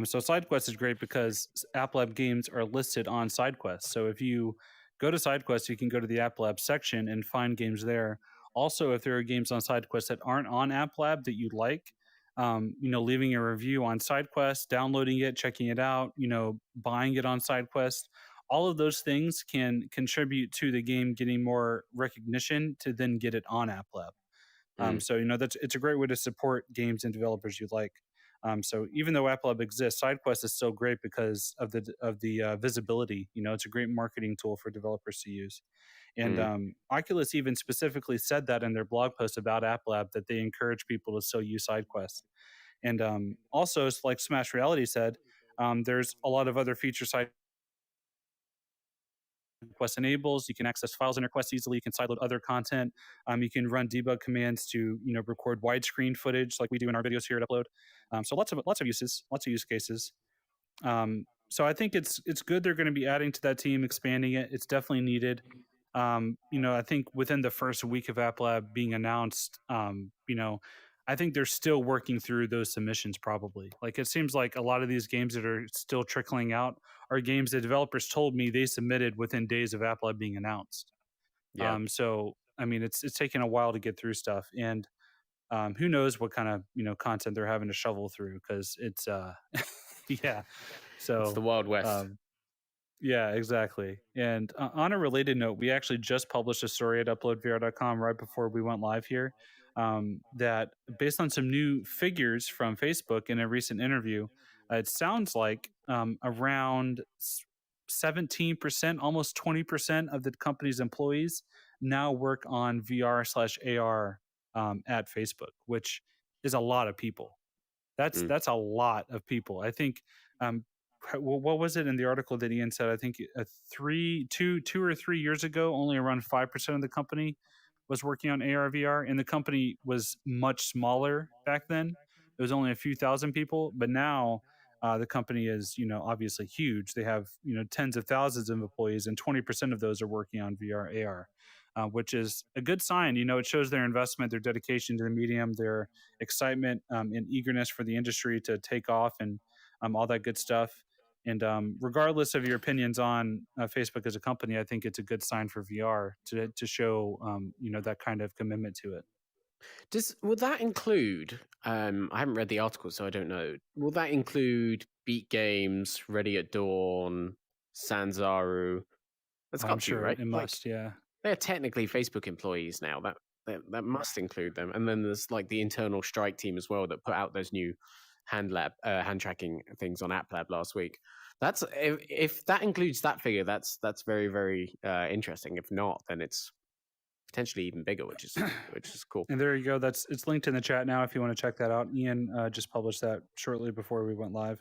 So SideQuest is great because App Lab games are listed on SideQuest. So if you go to SideQuest, you can go to the App Lab section and find games there. Also, if there are games on SideQuest that aren't on App Lab that you like, leaving a review on SideQuest, downloading it, checking it out, buying it on SideQuest, all of those things can contribute to the game getting more recognition to then get it on App Lab. So it's a great way to support games and developers you like. So even though App Lab exists, SideQuest is still great because of the visibility. It's a great marketing tool for developers to use. And Oculus even specifically said that in their blog post about App Lab, that they encourage people to still use SideQuest. And also, like Smash Reality said, there's a lot of other features SideQuest enables. You can access files in your Quest easily. You can sideload other content. You can run debug commands to record widescreen footage like we do in our videos here at Upload. So lots of uses, lots of use cases. So I think it's good they're going to be adding to that team, expanding it. It's definitely needed. I think within the first week of App Lab being announced, I think they're still working through those submissions probably. Like it seems like a lot of these games that are still trickling out are games that developers told me they submitted within days of App Lab being announced. Yeah. So I mean, it's taking a while to get through stuff, and who knows what kind of content they're having to shovel through, because it's yeah. So it's the Wild West. Yeah, exactly. And on a related note, we actually just published a story at uploadvr.com right before we went live here, that based on some new figures from Facebook in a recent interview, it sounds like around 17%, almost 20% of the company's employees now work on VR/AR at Facebook, which is a lot of people. That's a lot of people. I think what was it in the article that Ian said? I think 2 or 3 years ago, only around 5% of the company was working on AR VR, and the company was much smaller back then. It was only a few thousand people, but now the company is obviously huge. They have tens of thousands of employees, and 20% of those are working on VR AR. Which is a good sign. It shows their investment, their dedication to the medium, their excitement and eagerness for the industry to take off, and all that good stuff. And regardless of your opinions on Facebook as a company, I think it's a good sign for VR to show that kind of commitment to it. Will that include? I haven't read the article, so I don't know. Will that include Beat Games, Ready at Dawn, Sanzaru? That's got I'm to, sure right? it must, yeah. They're technically Facebook employees now. That must include them. And then there's like the internal strike team as well that put out those new hand tracking things on App Lab last week. That's if that includes that figure, that's very, very interesting. If not, then it's potentially even bigger, which is cool. And there you go. It's linked in the chat now if you want to check that out. Ian just published that shortly before we went live.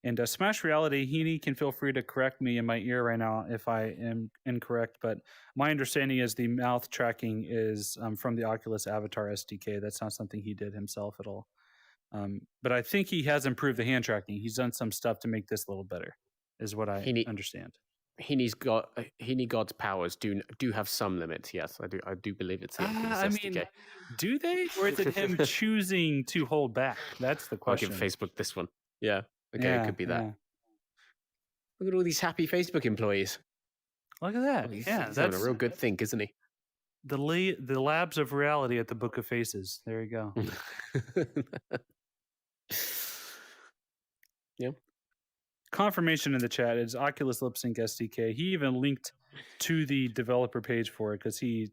And Smash Reality, Heaney can feel free to correct me in my ear right now if I am incorrect, but my understanding is the mouth tracking is from the Oculus Avatar SDK. That's not something he did himself at all. But I think he has improved the hand tracking. He's done some stuff to make this a little better, is what I understand. Heaney God's powers do have some limits. Yes, I do believe it's the SDK. Mean, do they, or is it him choosing to hold back? That's the question. I'll give Facebook this one. Yeah. Okay, it could be that. Look at all these happy Facebook employees. Look at Oh, that. he's Yeah, having a that's real good think, isn't he? the labs of reality at the Book of Faces. There you go. Yeah. Confirmation in the chat is Oculus Lip Sync SDK. He even linked to the developer page for it because he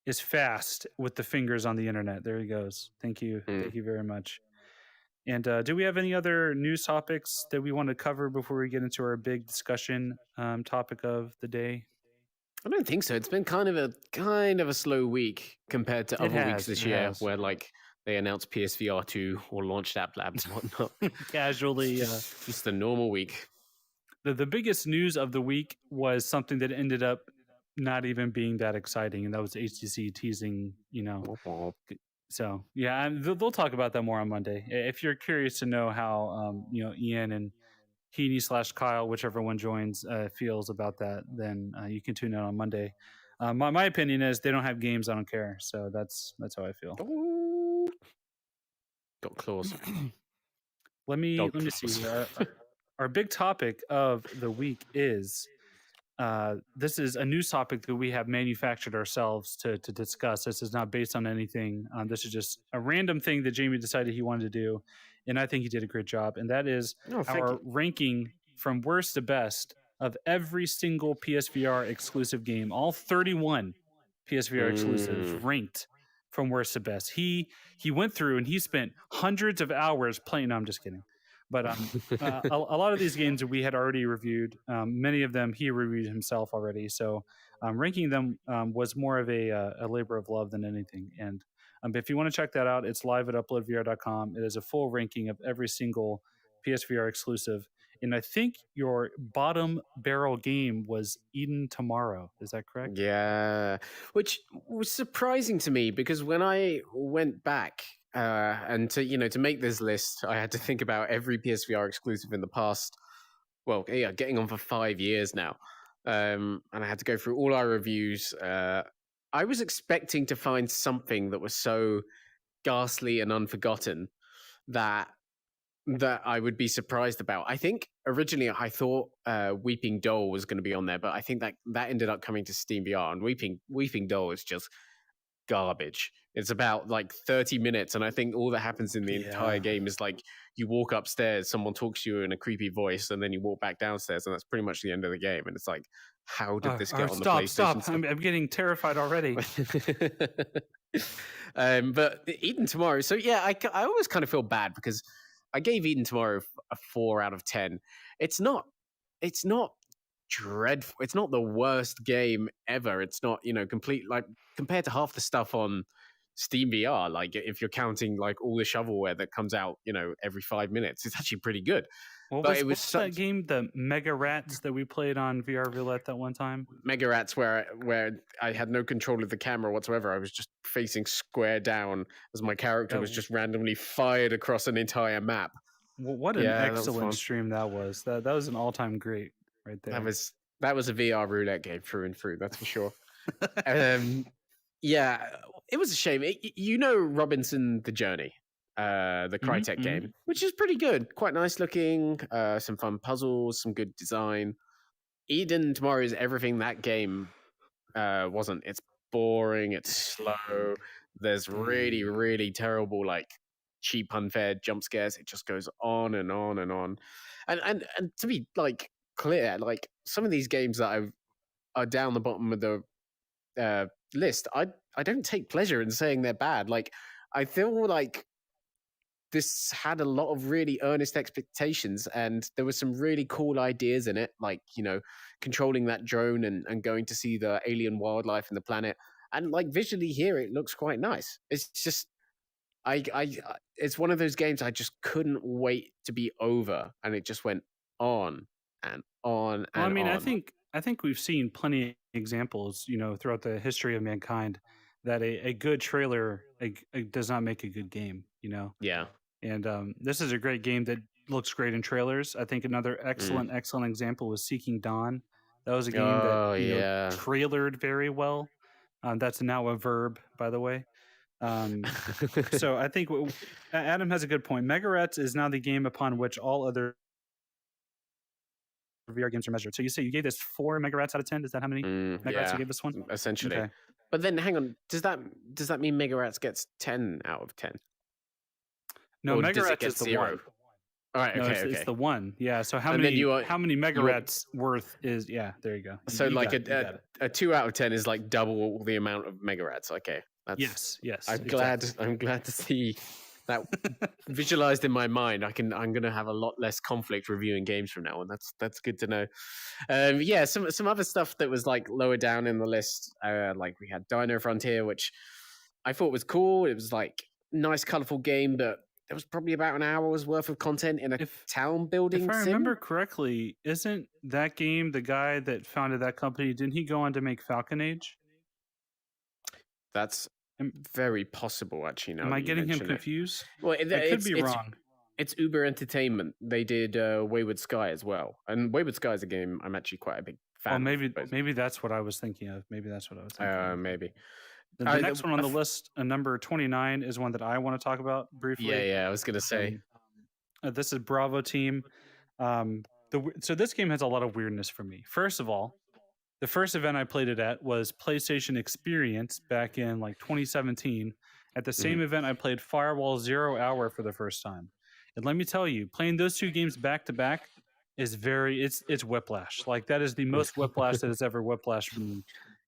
is fast with the fingers on the internet. There he goes. Thank you. Thank you very much. And do we have any other news topics that we want to cover before we get into our big discussion topic of the day? I don't think so. It's been kind of a slow week compared to other weeks this year, where like they announced PSVR 2 or launched App Labs and whatnot. Casually, just a normal week. The biggest news of the week was something that ended up not even being that exciting, and that was HTC teasing, So yeah, they'll talk about that more on Monday. If you're curious to know how Ian and Heaney / Kyle, whichever one joins, feels about that, then you can tune in on Monday. My opinion is they don't have games. I don't care. So that's how I feel. Ooh. Got claws. Let me see. Our big topic of the week is this is a news topic that we have manufactured ourselves to discuss. This is not based on anything. This is just a random thing that Jamie decided he wanted to do, and I think he did a great job. And that is our ranking from worst to best of every single PSVR exclusive game, all 31 PSVR exclusives ranked from worst to best. He went through and he spent hundreds of hours playing. No, I'm just kidding. But a lot of these games we had already reviewed. Many of them he reviewed himself already. So ranking them was more of a labor of love than anything. And if you want to check that out, it's live at uploadvr.com. It is a full ranking of every single PSVR exclusive. And I think your bottom barrel game was Eden Tomorrow. Is that correct? Yeah, which was surprising to me because when I went back and to make this list, I had to think about every PSVR exclusive in the past. Well, yeah, getting on for 5 years now, and I had to go through all our reviews. I was expecting to find something that was so ghastly and unforgotten that I would be surprised about. I think originally I thought Weeping Doll was going to be on there, but I think that ended up coming to Steam VR, and Weeping Doll is just garbage. It's about like 30 minutes, and I think all that happens in the entire game is like you walk upstairs, someone talks to you in a creepy voice, and then you walk back downstairs, and that's pretty much the end of the game. And it's like, how did this get on the PlayStation? Stop! I'm getting terrified already. But Eden Tomorrow. So yeah, I always kind of feel bad because I gave Eden Tomorrow a 4 out of 10. It's not dreadful. It's not the worst game ever. It's not, complete, like, compared to half the stuff on Steam VR, like if you're counting like all the shovelware that comes out, every 5 minutes, it's actually pretty good. What was that game, the Mega Rats that we played on VR Roulette that one time? Mega Rats, where I had no control of the camera whatsoever. I was just facing square down as my character was just randomly fired across an entire map. Well, what an excellent stream that was. That was an all-time great right there. That was a VR Roulette game through and through, that's for sure. Yeah, it was a shame. Robinson the Journey, the Crytek game, which is pretty good, quite nice looking, some fun puzzles, some good design. Eden Tomorrow is everything that game wasn't. It's boring, it's slow, there's really, really terrible, like, cheap, unfair jump scares. It just goes on and on and on. And to be, like, clear, like, some of these games that are down the bottom of the list, I don't take pleasure in saying they're bad. Like, I feel like this had a lot of really earnest expectations, and there were some really cool ideas in it, like, controlling that drone and going to see the alien wildlife in the planet. And, like, visually here, it looks quite nice. It's just, it's one of those games I just couldn't wait to be over, and it just went on and on and on. I think we've seen plenty of examples, throughout the history of mankind, that a good trailer does not make a good game. Yeah. And this is a great game that looks great in trailers. I think another excellent example was Seeking Dawn. That was a game that trailered very well. That's now a verb, by the way. So I think Adam has a good point. Mega Rats is now the game upon which all other VR games are measured. So you say you gave this 4 megarats out of 10. Is that how many megarats you Yeah, gave this one? essentially. Okay. But then, hang on, does that mean Megarats gets 10 out of 10, No, or does it megarats get is the 0? 1. All right, No, okay, it's okay. the 1. Yeah. So how And then many you want megarats worth is? Yeah. There you go. so You like got it. You got it. a 2 out of 10 is like double the amount of Megarats. Okay, Yes. Yes. I'm Exactly. glad to see that visualized in my mind. I'm gonna have a lot less conflict reviewing games from now on. That's good to know. Yeah, some other stuff that was like lower down in the list. Like we had Dino Frontier, which I thought was cool. It was like nice, colorful game, but there was probably about an hour's worth of content in a If town if building I sim. remember correctly, isn't that game the guy that founded that company? Didn't he go on to make Falcon Age? That's Am, very possible, actually. Now am I that you getting him mention it. confused? Well, I could be wrong. it's Uber Entertainment. They did Wayward Sky as well, and Wayward Sky is a game I'm actually quite a big fan. Oh, of, maybe that's what I was thinking of. Maybe that's what I was thinking of. Maybe. The next one on the list, number 29, is one that I want to talk about briefly. Yeah, I was gonna say. This is Bravo Team. So this game has a lot of weirdness for me. First of all, the first event I played it at was PlayStation Experience back in like 2017. At the same event, I played Firewall 0 Hour for the first time. And let me tell you, playing those two games back to back is it's whiplash. Like that is the most whiplash that has ever whiplashed me.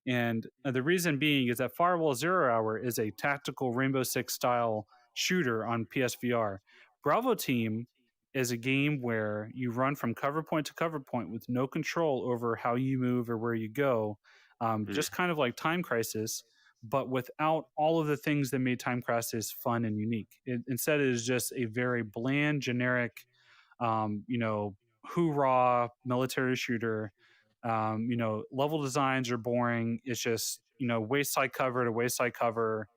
And the reason being is that Firewall 0 Hour is a tactical Rainbow Six style shooter on PSVR. Bravo Team is a game where you run from cover point to cover point with no control over how you move or where you go, just kind of like Time Crisis, but without all of the things that made Time Crisis fun and unique. Instead, it is just a very bland, generic, hoorah military shooter. Level designs are boring. It's just waist-side cover to waist-side cover.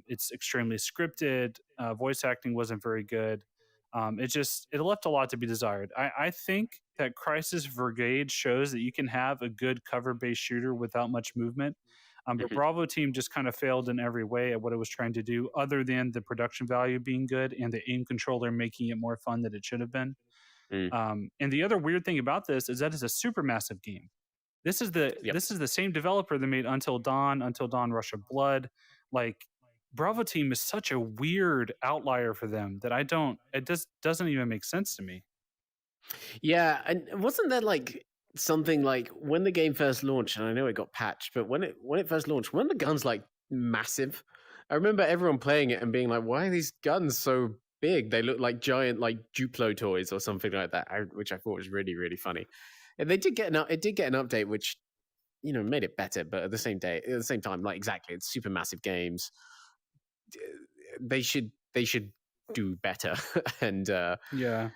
It's extremely scripted. Voice acting wasn't very good. It left a lot to be desired. I think that Crisis Brigade shows that you can have a good cover-based shooter without much movement. But Bravo Team just kind of failed in every way at what it was trying to do, other than the production value being good and the aim controller making it more fun than it should have been. And the other weird thing about this is that it's a super massive game. This is the same developer that made Until Dawn, Rush of Blood. Like Bravo Team is such a weird outlier for them that it just doesn't even make sense to me. Yeah, and wasn't there like something like when the game first launched, and I know it got patched, but when it first launched, weren't the guns like massive? I remember everyone playing it and being like, "Why are these guns so big? They look like giant like Duplo toys or something like that," which I thought was really, really funny. And it did get an update, which made it better, but at the same time, like exactly, it's super massive games. They should do better. And yeah,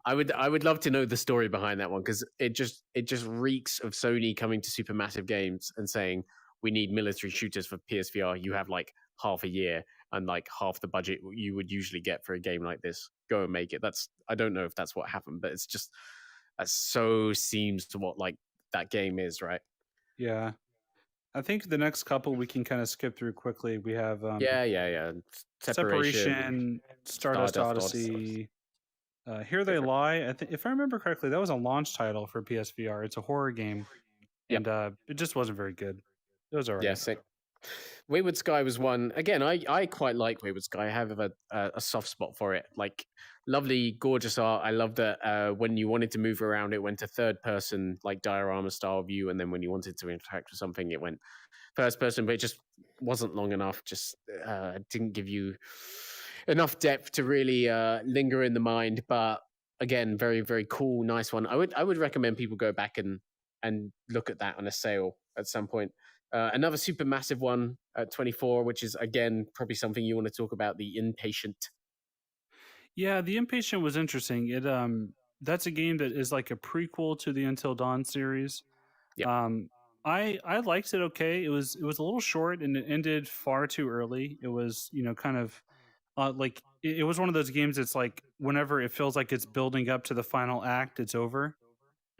I would love to know the story behind that one, because it just reeks of Sony coming to supermassive games and saying, we need military shooters for PSVR. You have like half a year and like half the budget you would usually get for a game like this. Go and make it. I don't know if that's what happened, but it's just that so seems to what like that game is, right? Yeah. I think the next couple we can kind of skip through quickly. We have Separation, Stardust Odyssey. Here They Lie. I think, if I remember correctly, that was a launch title for PSVR. It's a horror game, and it just wasn't very good. It was alright. Yeah, sick. Wayward Sky was one. Again, I quite like Wayward Sky. I have a soft spot for it. Like, lovely, gorgeous art. I love that when you wanted to move around, it went to third person, like diorama style view, and then when you wanted to interact with something, it went first person. But it just wasn't long enough. Just didn't give you enough depth to really linger in the mind. But again, very, very cool, nice one. I would recommend people go back and look at that on a sale at some point. Another super massive one at 24, which is again probably something you want to talk about, the Inpatient. Yeah, the Inpatient was interesting. It that's a game that is like a prequel to the Until Dawn series. Yep. I liked it okay. It was a little short and it ended far too early. It was kind of like it was one of those games that's like whenever it feels like it's building up to the final act, it's over.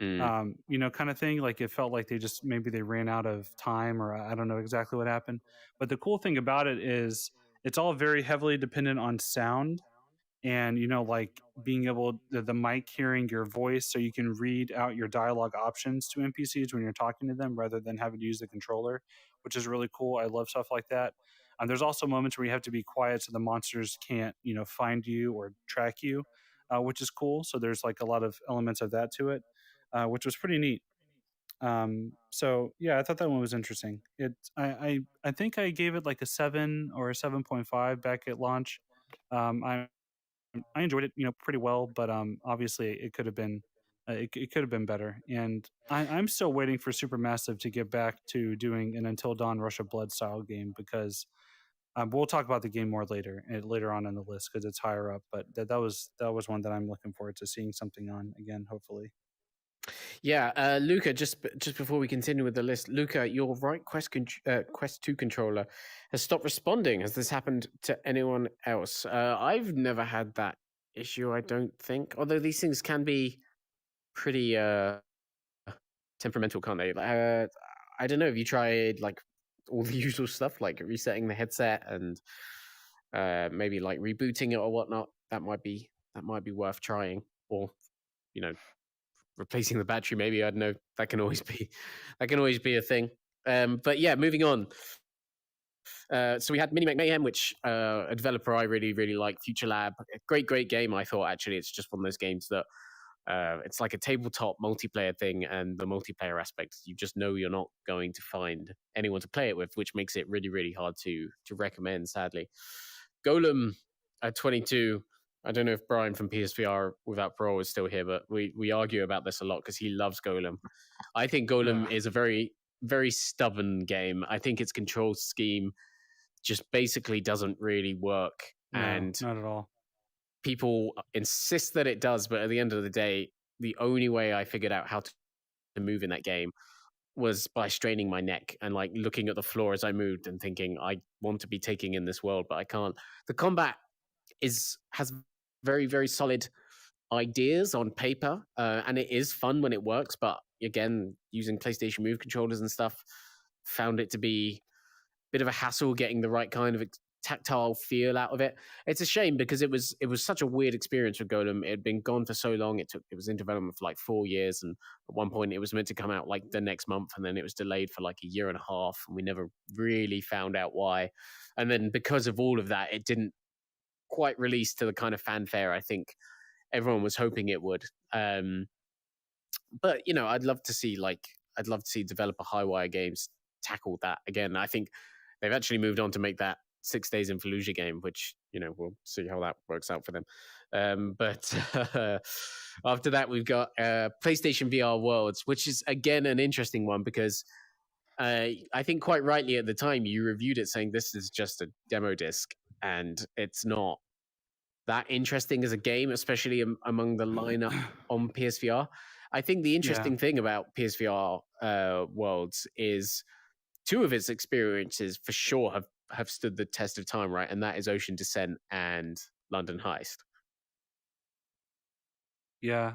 Kind of thing. Like it felt like maybe they ran out of time, or I don't know exactly what happened. But the cool thing about it is it's all very heavily dependent on sound. and like being able the mic hearing your voice so you can read out your dialogue options to NPCs when you're talking to them rather than having to use the controller, which is really cool. I love stuff like that. There's also moments where you have to be quiet so the monsters can't find you or track you, which is cool. So there's like a lot of elements of that to it, which was pretty neat. So yeah, I thought that one was interesting. I think I gave it like a 7 or a 7.5 back at launch. I enjoyed it, pretty well, but obviously it could have been it could have been better. And I'm still waiting for Supermassive to get back to doing an Until Dawn Rush of Blood style game because we'll talk about the game more later on in the list because it's higher up. But that was one that I'm looking forward to seeing something on again, hopefully. Yeah, Luca. Just before we continue with the list, Luca, your right Quest 2 controller has stopped responding. Has this happened to anyone else? I've never had that issue. I don't think. Although these things can be pretty temperamental, can't they? I don't know. Have you tried like all the usual stuff, like resetting the headset and maybe like rebooting it or whatnot? That might be worth trying, or you know, replacing the battery. Maybe I don't know. That can always be a thing. But yeah, moving on. So we had Mini Mac Mayhem, which a developer I really like, Future Lab. Great game. I thought actually it's just one of those games that it's like a tabletop multiplayer thing, and the multiplayer aspect, you just know you're not going to find anyone to play it with, which makes it really hard to recommend. Sadly, Golem at 22. I don't know if Brian from PSVR Without Parole is still here, but we argue about this a lot because he loves Golem. I think Golem Ugh, is a very stubborn game. I think its control scheme just basically doesn't really work, no, and not at all. people insist that it does, but at the end of the day, the only way I figured out how to move in that game was by straining my neck and like looking at the floor as I moved and thinking I want to be taking in this world, but I can't. The combat has very solid ideas on paper, and it is fun when it works. But again, using PlayStation Move controllers and stuff, found it to be a bit of a hassle getting the right kind of tactile feel out of it. It's a shame because it was such a weird experience with Golem. It had been gone for so long. It was in development for like 4 years, and at one point it was meant to come out like the next month, and then it was delayed for like a year and a half, and we never really found out why. And then because of all of that, it didn't quite release to the kind of fanfare I think everyone was hoping it would. But I'd love to see developer Highwire Games tackle that again. I think they've actually moved on to make that 6 Days in Fallujah game, which we'll see how that works out for them. But after that, we've got PlayStation VR Worlds, which is again an interesting one because I think quite rightly at the time you reviewed it saying this is just a demo disc and it's not that interesting as a game, especially among the lineup on PSVR. I think the Yeah. interesting thing about PSVR Worlds is two of its experiences for sure have stood the test of time, right? And that is Ocean Descent and London Heist. Yeah,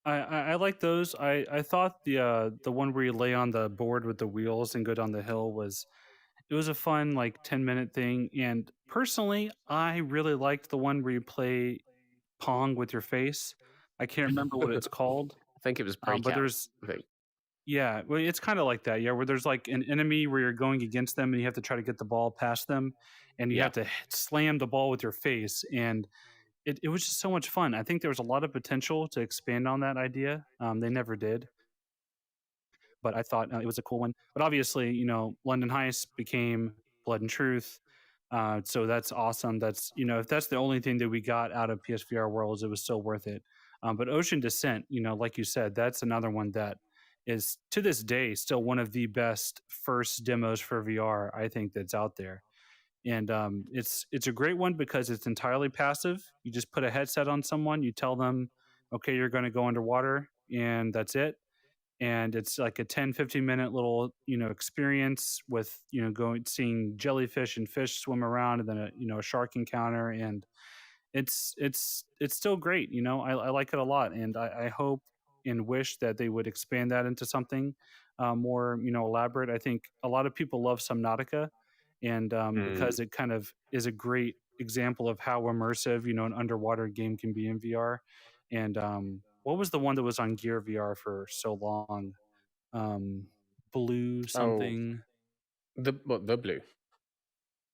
I like those. I thought the one where you lay on the board with the wheels and go down the hill was a fun like 10-minute thing. And personally, I really liked the one where you play Pong with your face. I can't remember what it's called. I think it was But Breakout. there's I think. yeah, well, it's kind of like that. Yeah, where there's like an enemy where you're going against them and you have to try to get the ball past them, and you Yeah. have to slam the ball with your face. And it was just so much fun. I think there was a lot of potential to expand on that idea. They never did, but I thought it was a cool one. But obviously, London Heist became Blood and Truth. So that's awesome. That's if that's the only thing that we got out of PSVR Worlds, it was still worth it. But Ocean Descent, like you said, that's another one that is to this day still one of the best first demos for VR I think that's out there. And it's a great one because it's entirely passive. You just put a headset on someone, you tell them, okay, you're going to go underwater, and that's it. And it's like a 10-15 minute little experience with going seeing jellyfish and fish swim around, and then a shark encounter. And it's still great. I like it a lot, and I hope and wish that they would expand that into something more elaborate. I think a lot of people love Subnautica, and Mm, because it kind of is a great example of how immersive, an underwater game can be in VR. And what was the one that was on Gear VR for so long? Um, Blue Oh, something. the blue.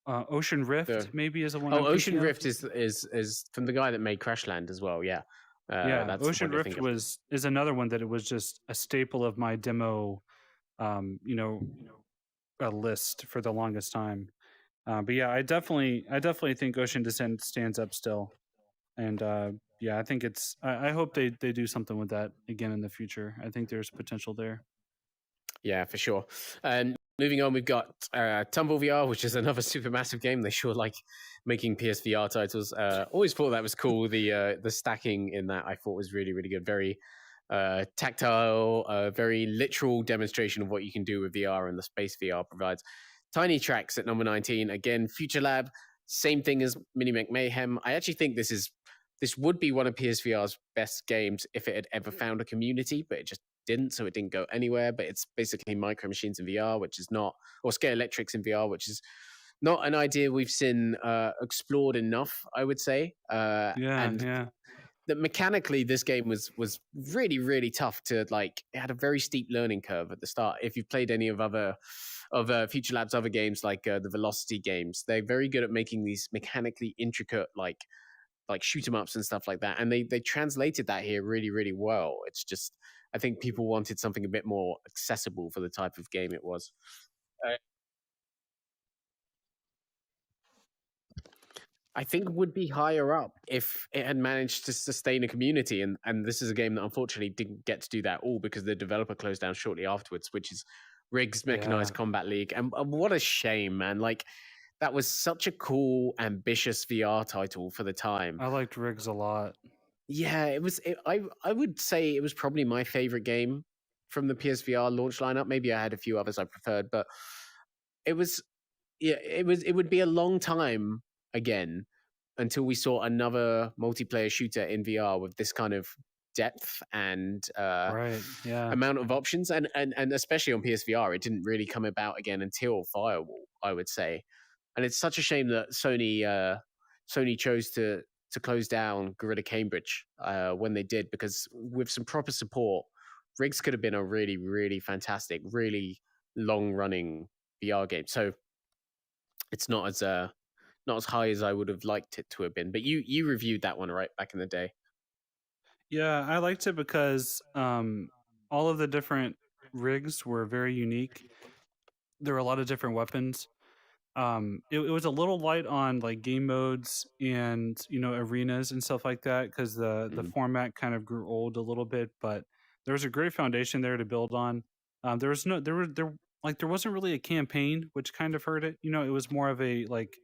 Ocean Rift The maybe is the one Oh, I'm thinking Ocean of. Rift is from the guy that made Crashland as well. Yeah, Yeah, that's the Ocean one you're Rift thinking of. is another one that it was just a staple of my demo, you know, a list for the longest time. But yeah, I definitely think Ocean Descent stands up still, and yeah, I think I hope they do something with that again in the future. I think there's potential there. Yeah, for sure. And moving on, we've got Tumble VR, which is another super massive game. They sure like making PSVR titles. Always thought that was cool. The stacking in that I thought was really really good. Very tactile, very literal demonstration of what you can do with VR and the space VR provides. Tiny Tracks at number 19. Again, Future Lab, same thing as Mini Mech Mayhem. I actually think this would be one of PSVR's best games if it had ever found a community, but it just didn't, so it didn't go anywhere. But it's basically Micro Machines in VR, which is not, or Scale Electrics in VR, which is not an idea we've seen explored enough, I would say. Yeah, And yeah. that mechanically, this game was really really tough to like. It had a very steep learning curve at the start. If you've played any of Future Lab's other games, like the Velocity games, they're very good at making these mechanically intricate like shoot 'em ups and stuff like that. And they translated that here really, really well. It's just I think people wanted something a bit more accessible for the type of game it was. Uh, I think would be higher up if it had managed to sustain a community. And this is a game that unfortunately didn't get to do that all because the developer closed down shortly afterwards, which is Riggs Yeah, Mechanized Combat League. And what a shame, man. Like that was such a cool, ambitious VR title for the time. I liked Riggs a lot. Yeah, it was. I would say it was probably my favorite game from the PSVR launch lineup. Maybe I had a few others I preferred, but it was. Yeah, it was. It would be a long time again until we saw another multiplayer shooter in VR with this kind of depth and Right. Yeah. amount of options, and especially on PSVR, it didn't really come about again until Firewall, I would say. And it's such a shame that Sony chose to close down Gorilla Cambridge when they did, because with some proper support, Riggs could have been a really really fantastic, really long running VR game. So it's not as high as I would have liked it to have been. But you reviewed that one right back in the day. Yeah, I liked it because all of the different rigs were very unique. There were a lot of different weapons. It was a little light on like game modes and arenas and stuff like that because the Mm, format kind of grew old a little bit, but there was a great foundation there to build on. There was no there like there wasn't really a campaign, which kind of hurt it. It was more of a like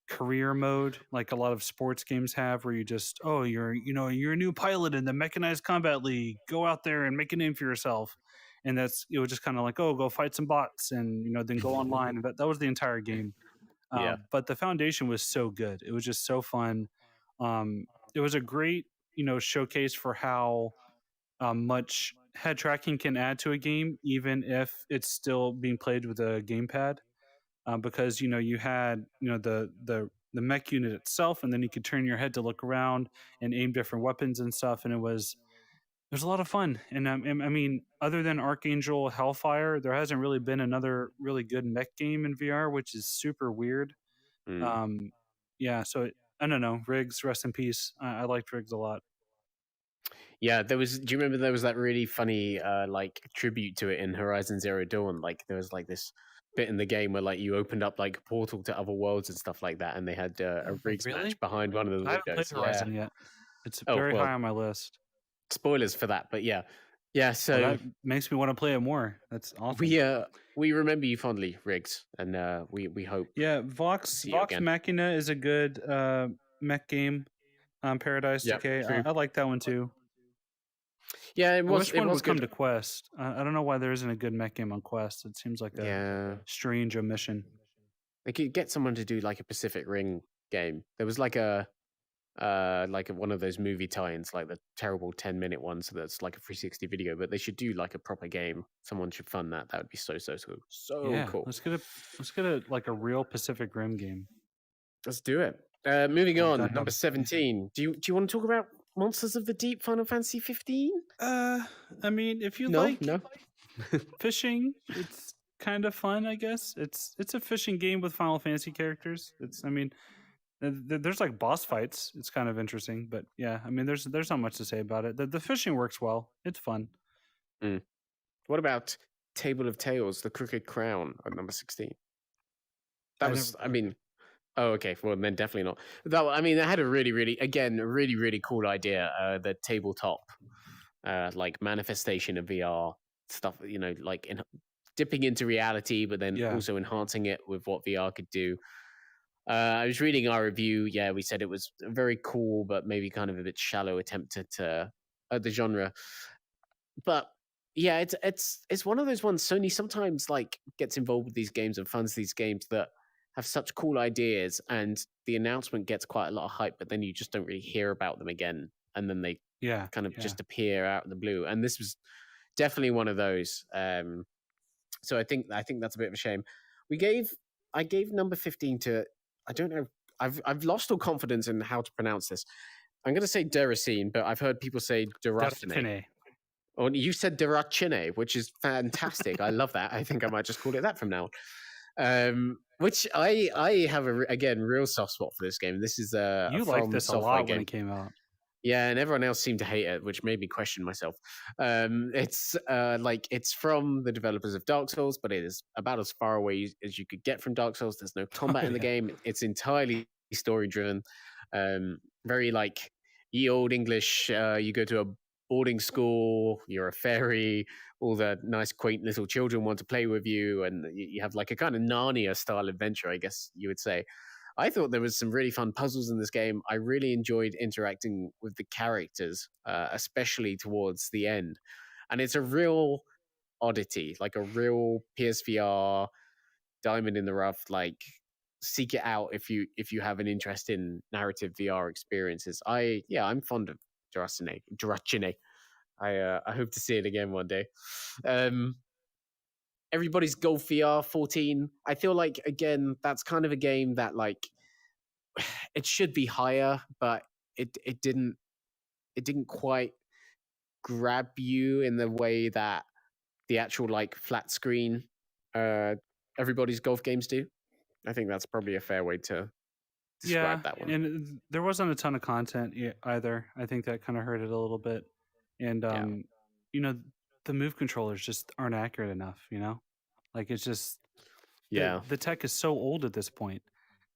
career mode like a lot of sports games have, where you just, oh, you're a new pilot in the mechanized combat league, go out there and make a name for yourself. And it was just kind of like, oh, go fight some bots and then go online. And that was the entire game. yeah. But the foundation was so good, it was just so fun. It was a great showcase for how much head tracking can add to a game, even if it's still being played with a gamepad. Because you had the mech unit itself, and then you could turn your head to look around and aim different weapons and stuff, and it was a lot of fun. And I mean, other than Archangel Hellfire, there hasn't really been another really good mech game in VR, which is super weird. Mm. Um, yeah, so I don't know. Riggs, rest in peace. I liked Riggs a lot. Yeah, there was. Do you remember there was that really funny like tribute to it in Horizon Zero Dawn? Like there was like this bit in the game where like you opened up like a portal to other worlds and stuff like that, and they had a Oh, rigs match really? behind one of the I haven't played windows. Yeah. Horizon yet. It's Oh very high well, on my list. spoilers for that, but yeah, yeah. Well, So that makes me want to play it more. That's awesome. we remember you fondly, Riggs, and we hope Yeah, to Vox see you Vox again. Machina is a good mech game. Paradise Yeah, Decay. true. I like that one too. Yeah, I wish it one was would come good. to Quest. I don't know why there isn't a good mech game on Quest. It seems like a Yeah, strange omission. they could get someone to do like a Pacific Ring game. There was one of those movie tie-ins, like the terrible 10-minute ones that's like a 360 video, but they should do like a proper game. Someone should fund that. That would be so Yeah, cool. let's get a like a real Pacific Rim game. Let's do it. Moving Oh, on, number Gundam. 17. Do you want to talk about Monsters of the Deep Final Fantasy 15? I mean, if you No, like no. fishing, it's kind of fun, I guess. It's a fishing game with Final Fantasy characters. It's, I mean, there's like boss fights. It's kind of interesting, but yeah, I mean, there's not much to say about it. The fishing works well. It's fun. Mm. What about Table of Tales, The Crooked Crown at number 16? That I was, never I played it. mean, oh, okay. Well, then definitely not. Though, I mean, it had a really cool idea. The tabletop, like manifestation of VR stuff. Like dipping into reality, but then Yeah, also enhancing it with what VR could do. I was reading our review. Yeah, we said it was a very cool, but maybe kind of a bit shallow attempt at the genre. But yeah, it's one of those ones. Sony sometimes like gets involved with these games and funds these games that have such cool ideas, and the announcement gets quite a lot of hype, but then you just don't really hear about them again, and then they yeah, kind of yeah. just appear out of the blue. And this was definitely one of those. So I think that's a bit of a shame. We gave I gave number 15 to, I don't know. I've lost all confidence in how to pronounce this. I'm going to say Deracine, but I've heard people say Deracine. Delphine. Oh, you said Deracine, which is fantastic. I love that. I think I might just call it that from now on. Which I have again real soft spot for this game. This is a You liked From this a Software lot when game. it came out. Yeah, and everyone else seemed to hate it, which made me question myself. It's like it's from the developers of Dark Souls, but it is about as far away as you could get from Dark Souls. There's no Oh combat in the yeah. game. It's entirely story driven. Very like ye old English. You go to a boarding school. You're a fairy. All the nice, quaint little children want to play with you, and you have like a kind of Narnia style adventure, I guess you would say. I thought there was some really fun puzzles in this game. I really enjoyed interacting with the characters, especially towards the end. And it's a real oddity, like a real PSVR diamond in the rough. Like, seek it out if you have an interest in narrative VR experiences. I'm fond of Duracine. I hope to see it again one day. Um, Everybody's Golf VR 14. I feel like again that's kind of a game that like it should be higher, but it didn't quite grab you in the way that the actual like flat screen uh everybody's golf games do. I think that's probably a fair way to describe Yeah, that one. and there wasn't a ton of content either. I think that kind of hurt it a little bit. And Yeah. you know, the move controllers just aren't accurate enough, you know? Like it's just Yeah. the tech is so old at this point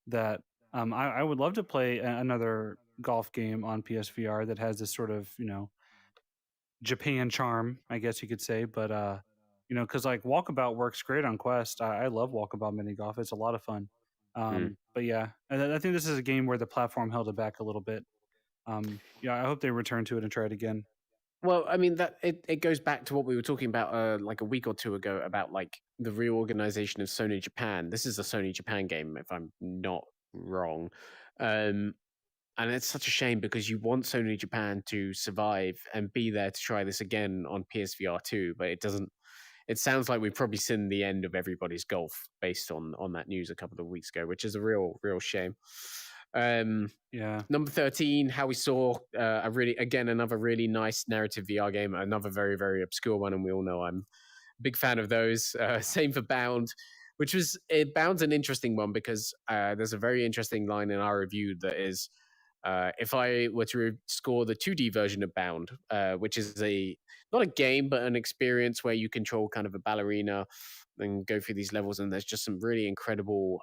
that I would love to play another golf game on PSVR that has this sort of, Japan charm, I guess you could say. But because like Walkabout works great on Quest. I love Walkabout mini golf. It's a lot of fun. Mm. But yeah, and I think this is a game where the platform held it back a little bit. Yeah, I hope they return to it and try it again. Well, I mean that it goes back to what we were talking about like a week or two ago about like the reorganization of Sony Japan. This is a Sony Japan game, if I'm not wrong. Um, and it's such a shame because you want Sony Japan to survive and be there to try this again on PSVR 2, but it doesn't. It sounds like we've probably seen the end of everybody's golf based on that news a couple of weeks ago, which is a real shame. Um, Yeah, Number 13, how we saw another really nice narrative VR game, another very obscure one, and we all know I'm a big fan of those. Same for Bound, Bound's an interesting one because there's a very interesting line in our review that is, if I were to score the 2D version of Bound, which is not a game but an experience where you control kind of a ballerina and go through these levels, and there's just some really incredible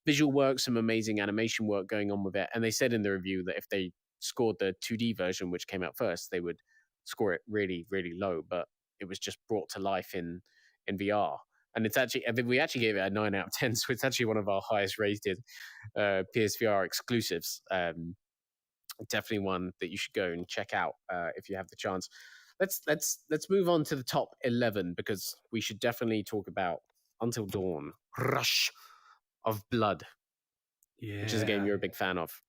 visual work, some amazing animation work going on with it. And they said in the review that if they scored the 2D version, which came out first, they would score it really low, but it was just brought to life in VR. And I think we actually gave it a 9 out of 10, so it's actually one of our highest rated PSVR exclusives. Definitely one that you should go and check out if you have the chance. Let's move on to the top 11 because we should definitely talk about Until Dawn: Rush of Blood, which is a game yeah, you're a big fan of.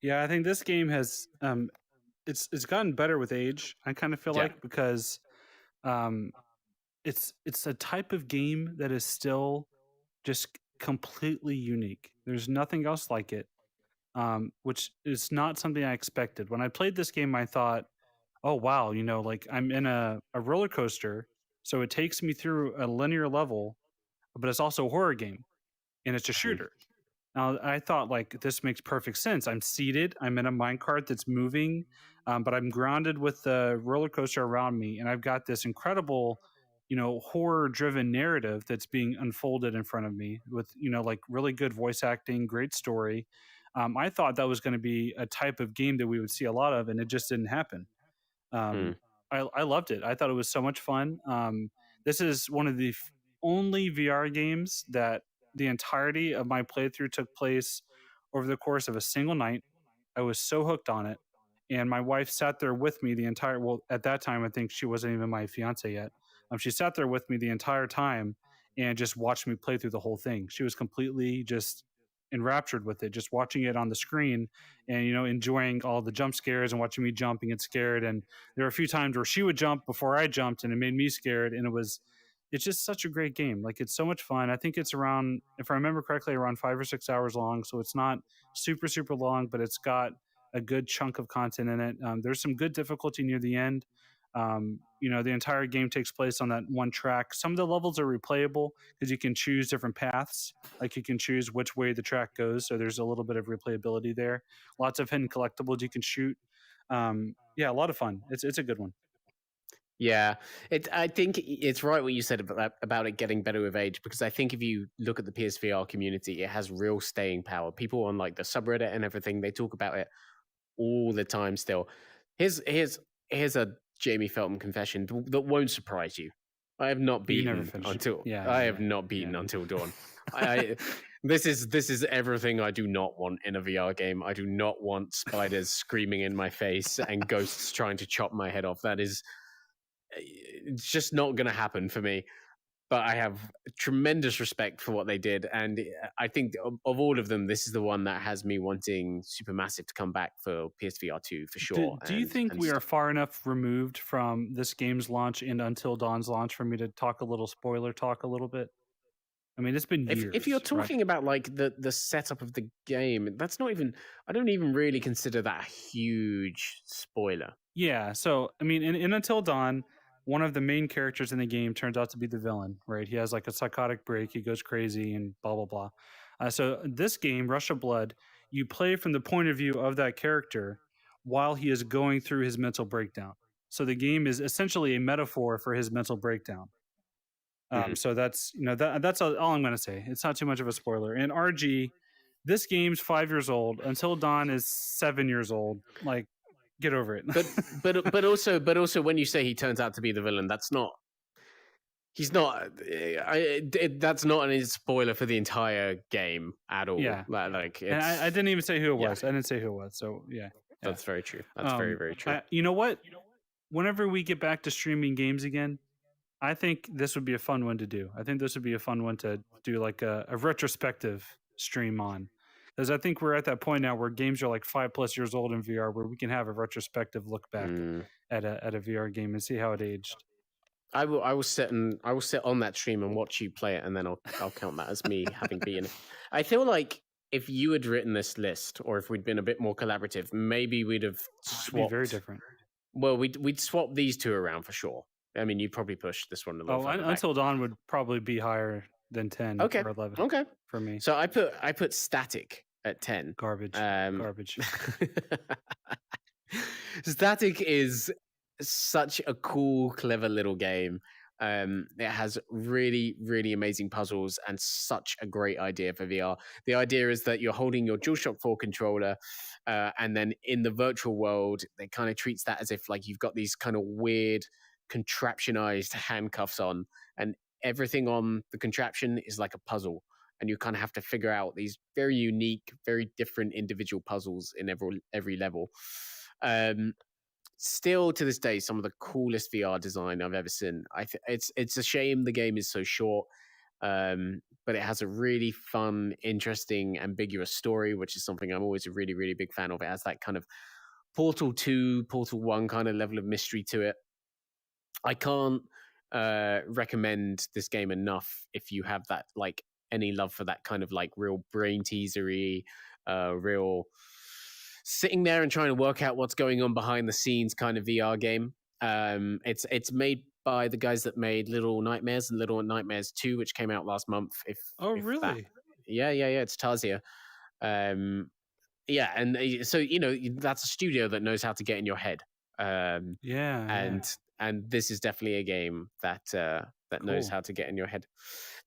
yeah. I think this game has it's gotten better with age. I kind of feel Yeah. like because um, it's a type of game that is still just completely unique. There's nothing else like it. which is not something I expected. When I played this game, I thought, oh wow, like I'm in a roller coaster, so it takes me through a linear level, but it's also a horror game and it's a Mhm. shooter. Now I thought like this makes perfect sense. I'm seated, I'm in a minecart that's moving, but I'm grounded with the roller coaster around me, and I've got this incredible, horror driven narrative that's being unfolded in front of me with like really good voice acting, great story. I thought that was going to be a type of game that we would see a lot of, and it just didn't happen. Mm. I loved it. I thought it was so much fun. This is one of the only VR games that the entirety of my playthrough took place over the course of a single night. I was so hooked on it, and my wife sat there with me the entire. Well, at that time, I think she wasn't even my fiance yet. She sat there with me the entire time and just watched me play through the whole thing. She was completely just enraptured with it, just watching it on the screen and enjoying all the jump scares and watching me jump and get scared. And there were a few times where she would jump before I jumped, and it made me scared. And it's just such a great game. Like it's so much fun. I think it's around, if I remember correctly, around 5 or 6 hours long. So it's not super super long, but it's got a good chunk of content in it. There's some good difficulty near the end. The entire game takes place on that one track. Some of the levels are replayable because you can choose different paths. Like you can choose which way the track goes, so there's a little bit of replayability there. Lots of hidden collectibles you can shoot. Yeah, a lot of fun. It's a good one. Yeah, I think it's right what you said about it getting better with age, because I think if you look at the PSVR community, it has real staying power. People on like the subreddit and everything, they talk about it all the time still. Here's a Jamie Felton confession that won't surprise you. I have not You never beaten finished it. until Yeah, I yeah, have yeah, not beaten yeah. until dawn. I this is everything I do not want in a VR game. I do not want spiders screaming in my face and ghosts trying to chop my head off. That is it's just not going to happen for me. But I have tremendous respect for what they did, and I think of all of them, this is the one that has me wanting Supermassive to come back for PSVR 2 for sure. Do you think And we are far enough removed from this game's launch and Until Dawn's launch for me to talk a little spoiler talk a little bit? I mean, it's been if you're years, right? talking about like the setup of the game, that's not even. I don't even really consider that a huge spoiler. Yeah. So, I mean, in Until Dawn, one of the main characters in the game turns out to be the villain, right? He has like a psychotic break, he goes crazy, and blah, blah, blah. So, this game, Rush of Blood, you play from the point of view of that character while he is going through his mental breakdown. So, the game is essentially a metaphor for his mental breakdown. Mhm. So that's that's all I'm gonna say. It's not too much of a spoiler. And RG, this game's 5 years old. Until Dawn is 7 years old. Like, get over it. But also when you say he turns out to be the villain, that's not. He's not. That's not a spoiler for the entire game at all. Yeah, Like and I it's didn't even say who it yeah, was. I didn't say who it was. So yeah, yeah. that's very true. That's very very true. You know what? Whenever we get back to streaming games again, I think this would be a fun one to do. I think this would be a fun one to do like a retrospective stream on. Because I think we're at that point now where games are like 5+ years old in VR, where we can have a retrospective look back Mm. at a VR game and see how it aged. I will sit on that stream and watch you play it, and then I'll count that as me having been. I feel like if you had written this list, or if we'd been a bit more collaborative, maybe we'd have It'd be very swapped. different. Well, we'd swap these two around for sure. I mean, you'd probably push this one a little Oh, further back. Until Dawn would probably be higher than 10 Okay, or 11 okay. for me. So I put Static at 10. Garbage, Um, garbage. Static is such a cool, clever little game. It has really, really amazing puzzles and such a great idea for VR. The idea is that you're holding your DualShock 4 controller, and then in the virtual world, it kind of treats that as if like you've got these kind of weird, contraptionized handcuffs on, and everything on the contraption is like a puzzle. And you kind of have to figure out these very unique, very different individual puzzles in every level. Um, Still to this day, some of the coolest VR design I've ever seen. It's a shame the game is so short, but it has a really fun, interesting, ambiguous story, which is something I'm always a really, really big fan of. It has that kind of Portal 2, Portal 1 kind of level of mystery to it. I can't recommend this game enough if you have that like any love for that kind of like real brain teasery, real sitting there and trying to work out what's going on behind the scenes kind of VR game. It's made by the guys that made Little Nightmares and Little Nightmares 2, which came out last month. Oh, If that, really? yeah, it's Tasia. Um, yeah, and so that's a studio that knows how to get in your head. Um, Yeah, yeah. and and this is definitely a game that knows Cool. how to get in your head.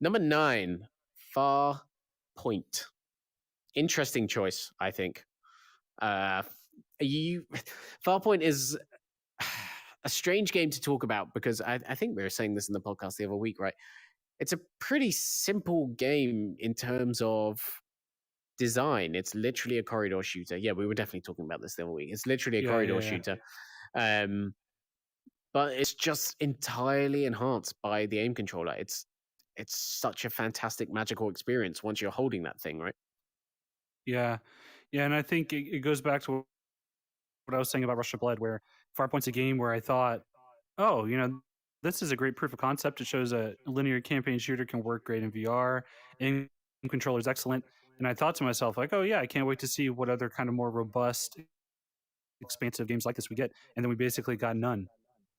Number 9, Far Point. Interesting choice, I think. Uh, you Farpoint is a strange game to talk about because I think we were saying this in the podcast the other week, right? It's a pretty simple game in terms of design. It's literally a corridor shooter. Yeah, we were definitely talking about this the other week. It's literally a Yeah, yeah, corridor yeah. shooter. Um, but it's just entirely enhanced by the aim controller. It's such a fantastic magical experience once you're holding that thing, right? Yeah. Yeah, and I think it goes back to what I was saying about Rush of Blood, where Farpoint's a game where I thought, oh, this is a great proof of concept. It shows a linear campaign shooter can work great in VR. Aim controller is excellent. And I thought to myself, like, oh yeah, I can't wait to see what other kind of more robust expansive games like this we get, and then we basically got none.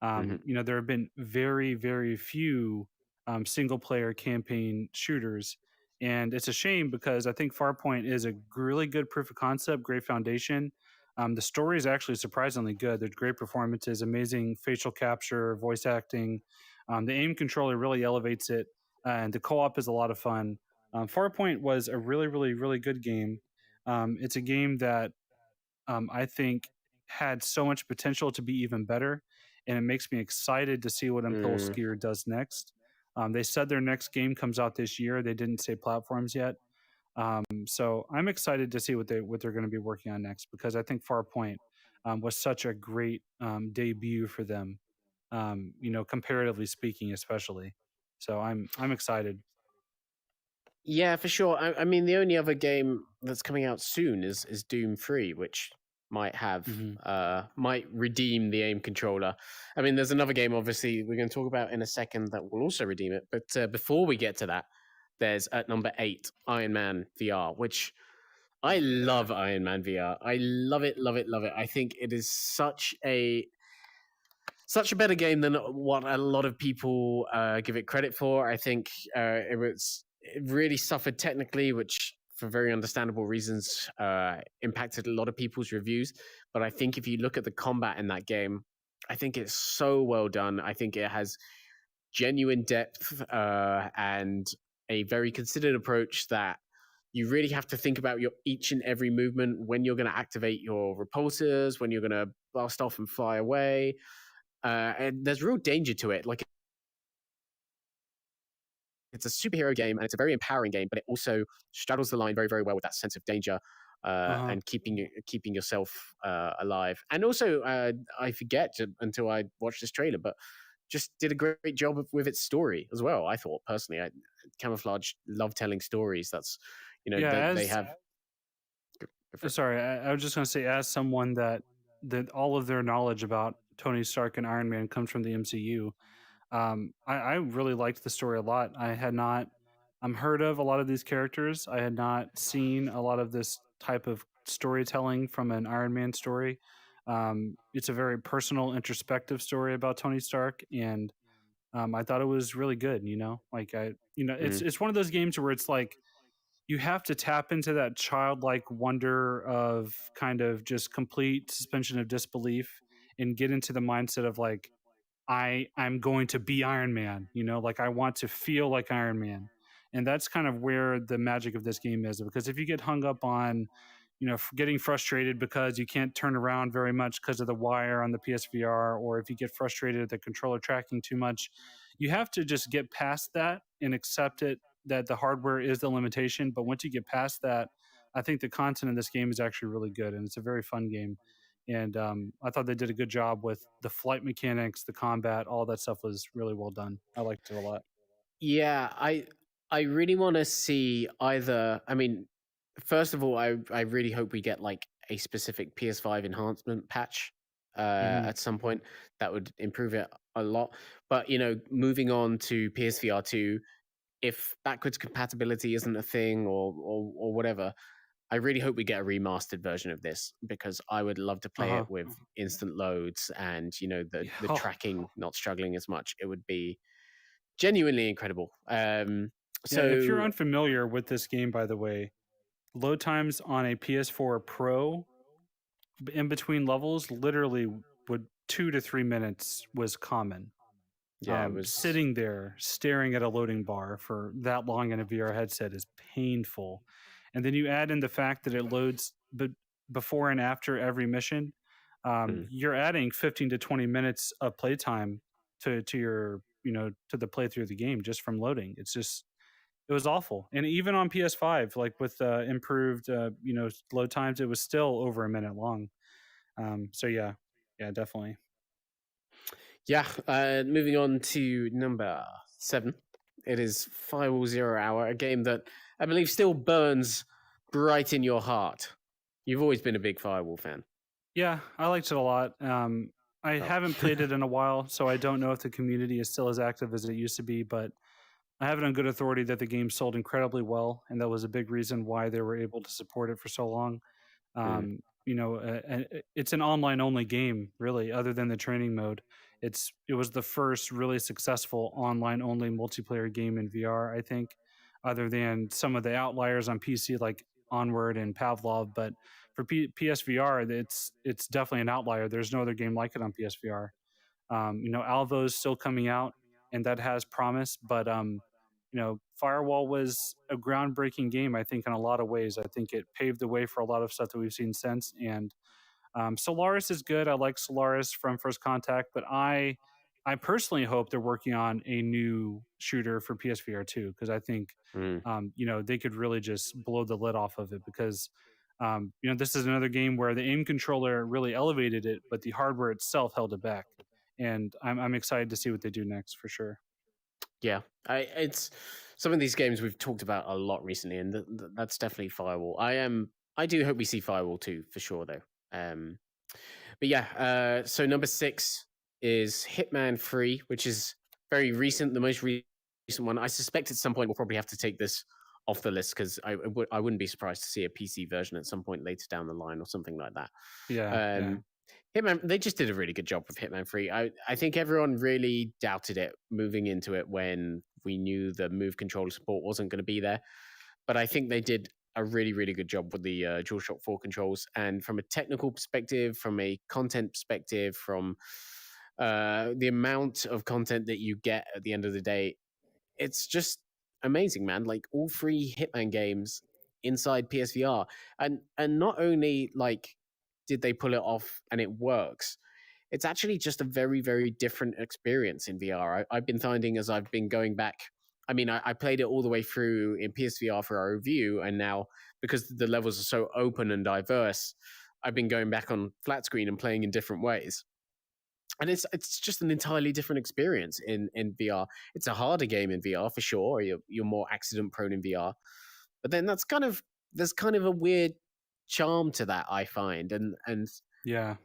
Hmm. There have been very, very few single player campaign shooters, and it's a shame because I think Farpoint is a really good proof of concept, great foundation. The story is actually surprisingly good. There's great performances, amazing facial capture, voice acting. The aim controller really elevates it, and the co-op is a lot of fun. Farpoint was a really, really, really good game. It's a game that I think had so much potential to be even better, and it makes me excited to see what Impulse Mm. Gear does next. They said their next game comes out this year. They didn't say platforms yet, so I'm excited to see what they're going to be working on next because I think Farpoint was such a great debut for them. Comparatively speaking, especially. So I'm excited. Yeah, for sure. I mean, the only other game that's coming out soon is Doom 3, which Hmm. might redeem the aim controller. I mean, there's another game obviously we're going to talk about in a second that will also redeem it. But before we get to that, there's at number 8 Iron Man VR, which I Yeah. love Iron Man VR. I love it, love it, love it. I think it is such a better game than what a lot of people give it credit for. I think it really suffered technically, which for very understandable reasons impacted a lot of people's reviews. But I think if you look at the combat in that game, I think it's so well done. I think it has genuine depth and a very considered approach that you really have to think about your each and every movement when you're going to activate your repulsors, when you're going to blast off and fly away, and there's real danger to it. Like it's a superhero game and it's a very empowering game, but it also straddles the line very, very well with that sense of danger Uh huh. and keeping yourself alive. And also, I forget until I watched this trailer, but just did a great job with its story as well. I thought personally, Camouflage love telling stories. That's Yeah. that they As have. Go for it. Sorry, I was just gonna say, as someone that all of their knowledge about Tony Stark and Iron Man comes from the MCU, I really liked the story a lot. I had not heard of a lot of these characters. I had not seen a lot of this type of storytelling from an Iron Man story. It's a very personal, introspective story about Tony Stark, and I thought it was really good. Like Mm, it's one of those games where it's like you have to tap into that childlike wonder of kind of just complete suspension of disbelief and get into the mindset of like I'm going to be Iron Man, like I want to feel like Iron Man. And that's kind of where the magic of this game is, because if you get hung up on getting frustrated because you can't turn around very much because of the wire on the PSVR, or if you get frustrated at the controller tracking too much, you have to just get past that and accept it, that the hardware is the limitation. But once you get past that, I think the content in this game is actually really good, and it's a very fun game. And I thought they did a good job with the flight mechanics, the combat, all that stuff was really well done. I liked it a lot. yeah, I really want to see either. I mean, first of all, I really hope we get like a specific PS5 enhancement patch Hmm. at some point that would improve it a lot. But moving on to PSVR 2, if backwards compatibility isn't a thing or whatever, I really hope we get a remastered version of this because I would love to play Uh-huh. it with instant loads and Yeah. the Oh, tracking not struggling as much. It would be genuinely incredible. yeah. If you're So unfamiliar with this game, by the way, load times on a PS4 Pro in between levels literally would 2 to 3 minutes was common. yeah, it was. Sitting there staring at a loading bar for that long in a VR headset is painful. And then you add in the fact that it loads before and after every mission. Mm, You're adding 15 to 20 minutes of playtime to your, to the playthrough of the game just from loading. It was awful. And even on PS5, like with improved, load times, it was still over a minute long. So yeah, definitely. yeah, moving on to number 7. It is Firewall Zero Hour, a game that I believe still burns bright in your heart. You've always been a big Firewall fan. Yeah, I liked it a lot. I Oh. haven't played it in a while, so I don't know if the community is still as active as it used to be, but I have it on good authority that the game sold incredibly well, and that was a big reason why they were able to support it for so long. Mm, It's an online only game, really, other than the training mode. It was the first really successful online only multiplayer game in VR, I think, other than some of the outliers on PC like Onward and Pavlov. But for PSVR, it's definitely an outlier. There's no other game like it on PSVR. Alvo's still coming out, and that has promise. But Firewall was a groundbreaking game. I think in a lot of ways. I think it paved the way for a lot of stuff that we've seen since. And Solaris is good. I like Solaris from First Contact, but I personally hope they're working on a new shooter for PSVR 2 because I think mm. they could really just blow the lid off of it because this is another game where the aim controller really elevated it, but the hardware itself held it back. And I'm excited to see what they do next for sure. Yeah, it's some of these games we've talked about a lot recently, and that's definitely Firewall. I do hope we see Firewall too, for sure, though. Um, but yeah, so number 6 is Hitman 3, which is very recent, the most recent one. I suspect at some point we'll probably have to take this off the list because I wouldn't be surprised to see a PC version at some point later down the line or something like that. Yeah. Um, Hitman, they just did a really good job with Hitman 3. I think everyone really doubted it moving into it when we knew the move controller support wasn't going to be there. But I think they did a really, really good job with the DualShock 4 controls. And from a technical perspective, from a content perspective, from the amount of content that you get at the end of the day, it's just amazing, man. Like all 3 Hitman games inside PSVR. And not only like did they pull it off and it works, it's actually just a very, very different experience in VR. I've been finding as I've been going back. I mean, I played it all the way through in PSVR for our review, and now because the levels are so open and diverse, I've been going back on flat screen and playing in different ways. And it's just an entirely different experience in VR. It's a harder game in VR for sure. You're more accident prone in VR, but then there's kind of a weird charm to that I find, and Yeah.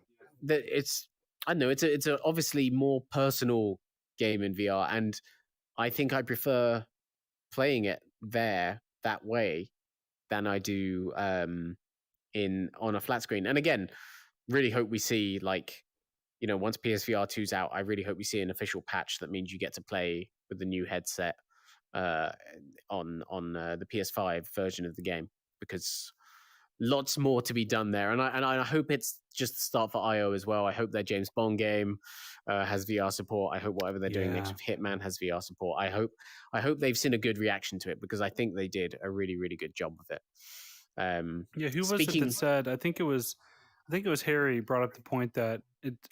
that it's I don't know it's a obviously more personal game in VR, and I think I prefer playing it there that way than I do in on a flat screen. And again, really hope we see like once PSVR 2's out, I really hope we see an official patch that means you get to play with the new headset uh, on the PS5 version of the game because lots more to be done there, and I hope it's just the start for IO as well. I hope their James Bond game has VR support. I hope whatever they're doing next Yeah. with Hitman has VR support. I hope they've seen a good reaction to it because I think they did a really really good job with it. Yeah, who was it that Speaking, said? I think it was Harry brought up the point that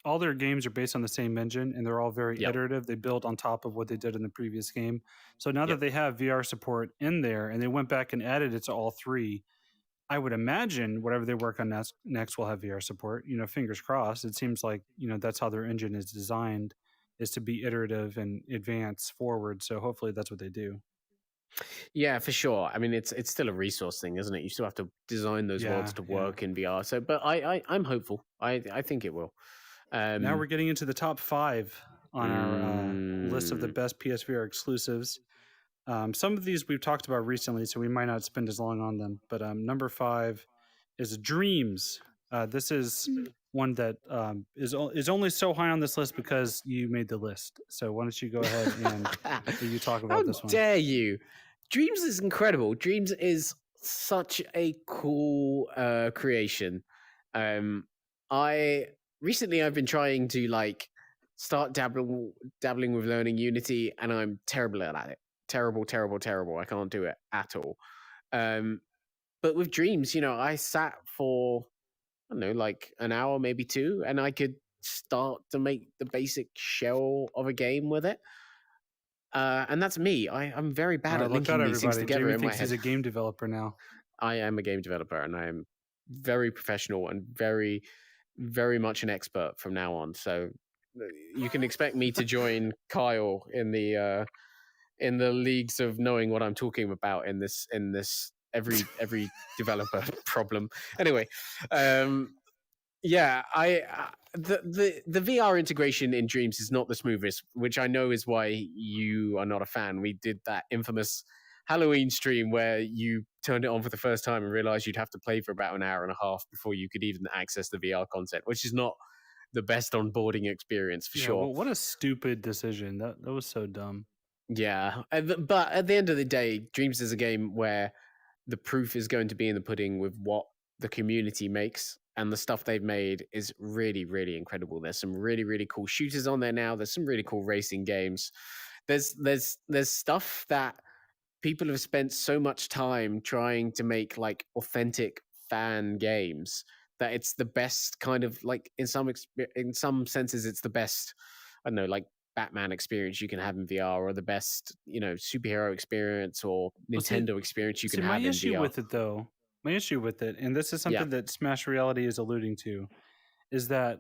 all their games are based on the same engine and they're all very yep, iterative. They build on top of what they did in the previous game. So now yep. that they have VR support in there and they went back and added it to all three, I would imagine whatever they work on next will have VR support. Fingers crossed. It seems like that's how their engine is designed, is to be iterative and advance forward. So hopefully that's what they do. Yeah, for sure. I mean, it's still a resource thing, isn't it? You still have to design those worlds Yeah, to yeah. work in VR. So, but I'm hopeful. I think it will. Now Um, we're getting into the top five on our list of the mm, best PSVR exclusives. Some of these we've talked about recently, so we might not spend as long on them. But number 5 is Dreams. This is one that is only so high on this list because you made the list. So why don't you go ahead and you talk about How this one? dare you? Dreams is incredible. Dreams is such a cool creation. I've been trying to like start dabbling with learning Unity, and I'm terrible at it. Terrible. I can't do it at all. But with Dreams, I sat for, I don't know, like an hour, maybe 2, and I could start to make the basic shell of a game with it. And that's me. I'm very bad at Look out, linking these things everybody. together Jamie in my thinks he's head. a game developer now. I am a game developer, and I am very professional and very, very much an expert from now on. So you can expect me to join Kyle in the leagues of knowing what I'm talking about in this every developer problem. Anyway, yeah, the VR integration in Dreams is not the smoothest, which I know is why you are not a fan. We did that infamous Halloween stream where you turned it on for the first time and realized you'd have to play for about an hour and a half before you could even access the VR content, which is not the best onboarding experience for sure. Well, what a stupid decision. That was so dumb. Yeah, but at the end of the day, Dreams is a game where the proof is going to be in the pudding with what the community makes, and the stuff they've made is really, really incredible. There's some really, really cool shooters on there now. There's some really cool racing games. There's stuff that people have spent so much time trying to make like authentic fan games that it's the best kind of like in some senses it's the best, I don't know, like Batman experience you can have in VR, or the best, superhero experience or Nintendo experience you can have in VR. My issue with it, and this is something that Smash Reality is alluding to, is that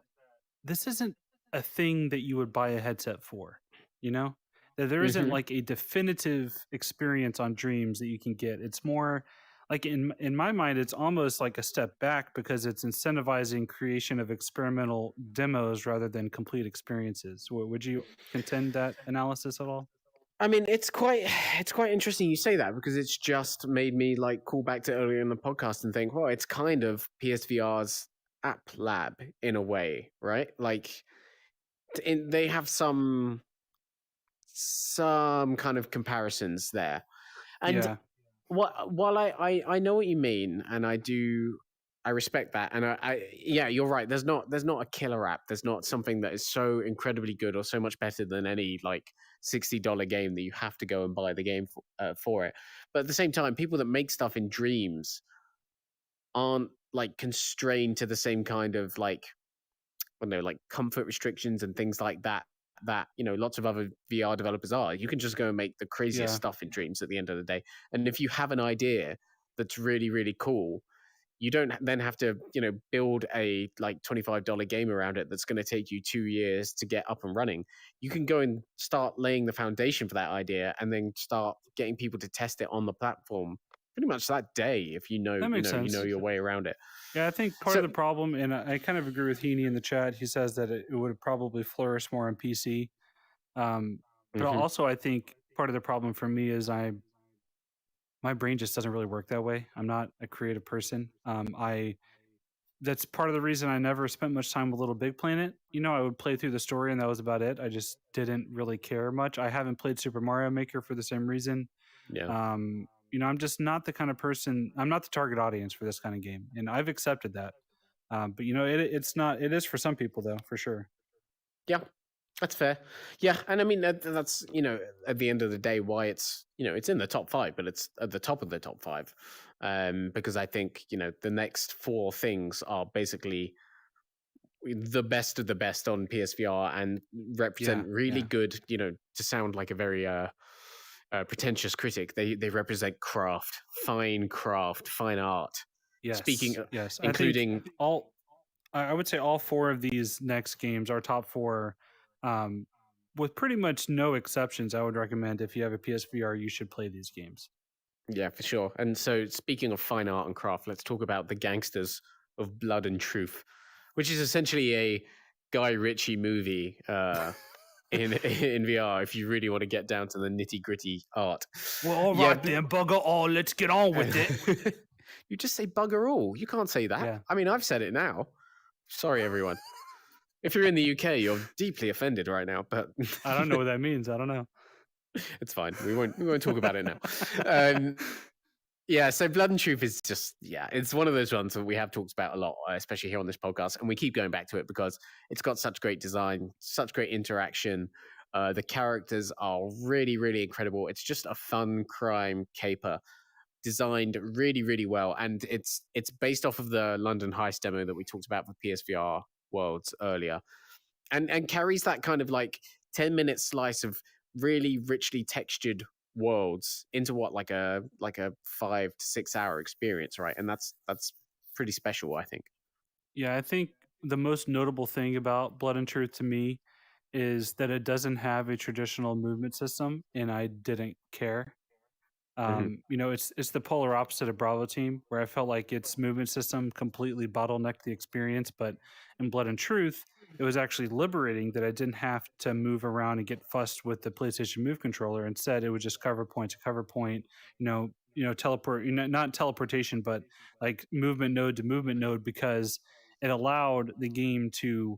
this isn't a thing that you would buy a headset for, that there isn't like a definitive experience on Dreams that you can get. It's more like in my mind, it's almost like a step back because it's incentivizing creation of experimental demos rather than complete experiences. Would you contend that analysis at all? I mean, it's quite interesting you say that, because it's just made me like call back to earlier in the podcast and think, well, it's kind of PSVR's app lab in a way, right? Like they have some kind of comparisons there. And while I know what you mean, and I respect that, and yeah, you're right. There's not a killer app. There's not something that is so incredibly good or so much better than any like $60 game that you have to go and buy the game for it. But at the same time, people that make stuff in Dreams aren't like constrained to the same kind of like, I don't know, like comfort restrictions and things like that lots of other VR developers are. You can just go and make the craziest stuff in Dreams at the end of the day. And if you have an idea that's really, really cool, you don't then have to, build a like $25 game around it that's going to take you 2 years to get up and running. You can go and start laying the foundation for that idea and then start getting people to test it on the platform pretty much that day if you know your way around it. Yeah, I think part of the problem, and I kind of agree with Heaney in the chat, he says that it would probably flourish more on PC. But also I think part of the problem for me is my brain just doesn't really work that way. I'm not a creative person. That's part of the reason I never spent much time with Little Big Planet. I would play through the story and that was about it. I just didn't really care much. I haven't played Super Mario Maker for the same reason. Yeah. I'm just not the kind of person. I'm not the target audience for this kind of game, and I've accepted that. But it's not. It is for some people, though, for sure. Yeah, that's fair. Yeah, and I mean that's at the end of the day why it's it's in the top 5, but it's at the top of the top 5, because I think the next 4 things are basically the best of the best on PSVR and represent really good. To sound like a very pretentious critic, they represent craft, fine art. Yes. Including I would say all 4 of these next games are top 4, with pretty much no exceptions. I would recommend if you have a PSVR, you should play these games. Yeah, for sure. And so, speaking of fine art and craft, let's talk about The Gangsters of Blood and Truth, which is essentially a Guy Ritchie movie in VR if you really want to get down to the nitty gritty art. Well, all Yeah, right then, bugger all. Let's get on with it. you just say bugger all. You can't say that. Yeah. I mean, I've said it now. Sorry, everyone. If you're in the UK, you're deeply offended right now, but I don't know what that means. I don't know. it's fine. We won't talk about it now. Yeah, so Blood and Truth is just, it's one of those ones that we have talked about a lot, especially here on this podcast, and we keep going back to it because it's got such great design, such great interaction. The characters are really, really incredible. It's just a fun crime caper, designed really, really well, and it's based off of the London Heist demo that we talked about for PSVR Worlds earlier, and carries that kind of like 10-minute slice of really richly textured worlds into what like a 5 to 6 hour experience, right? And that's pretty special, I think. Yeah, I think the most notable thing about Blood and Truth to me is that it doesn't have a traditional movement system, and I didn't care. Hmm. It's the polar opposite of Bravo Team, where I felt like its movement system completely bottlenecked the experience. But in Blood and Truth, it was actually liberating that I didn't have to move around and get fussed with the PlayStation Move controller. Instead, it was just cover point to cover point. Teleport. Not teleportation, but like movement node to movement node, because it allowed the game to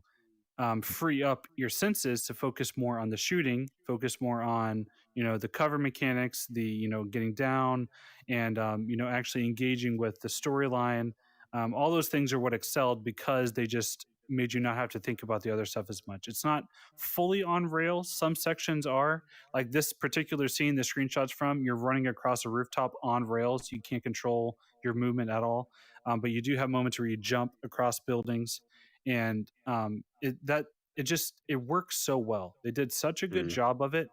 free up your senses to focus more on the shooting, focus more on the cover mechanics, the getting down, and actually engaging with the storyline. All those things are what excelled because they just made you not have to think about the other stuff as much. It's not fully on rails. Some sections are, like this particular scene, the screenshots from, you're running across a rooftop on rails. You can't control your movement at all, but you do have moments where you jump across buildings, and it works so well. They did such a good Mm. job of it,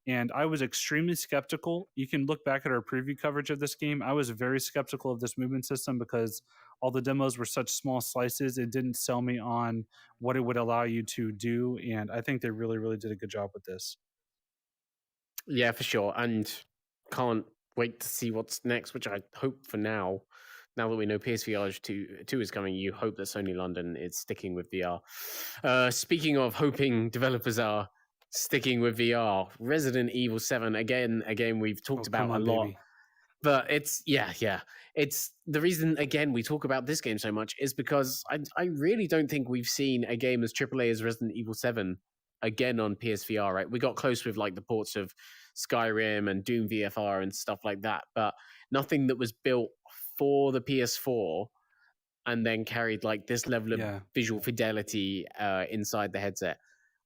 and I was extremely skeptical. You can look back at our preview coverage of this game. I was very skeptical of this movement system because all the demos were such small slices. It didn't sell me on what it would allow you to do, and I think they really, really did a good job with this. Yeah, for sure. And can't wait to see what's next, which I hope for now. Now that we know PSVR 2 is coming, you hope that Sony London is sticking with VR. Speaking of hoping developers are sticking with VR, Resident Evil 7, again, we've talked Oh, come about a on, lot. baby. But it's it's the reason again we talk about this game so much is because I really don't think we've seen a game as AAA as Resident Evil 7 again on PSVR, right? We got close with like the ports of Skyrim and Doom VFR and stuff like that, but nothing that was built for the PS4 and then carried like this level of Yeah. visual fidelity inside the headset.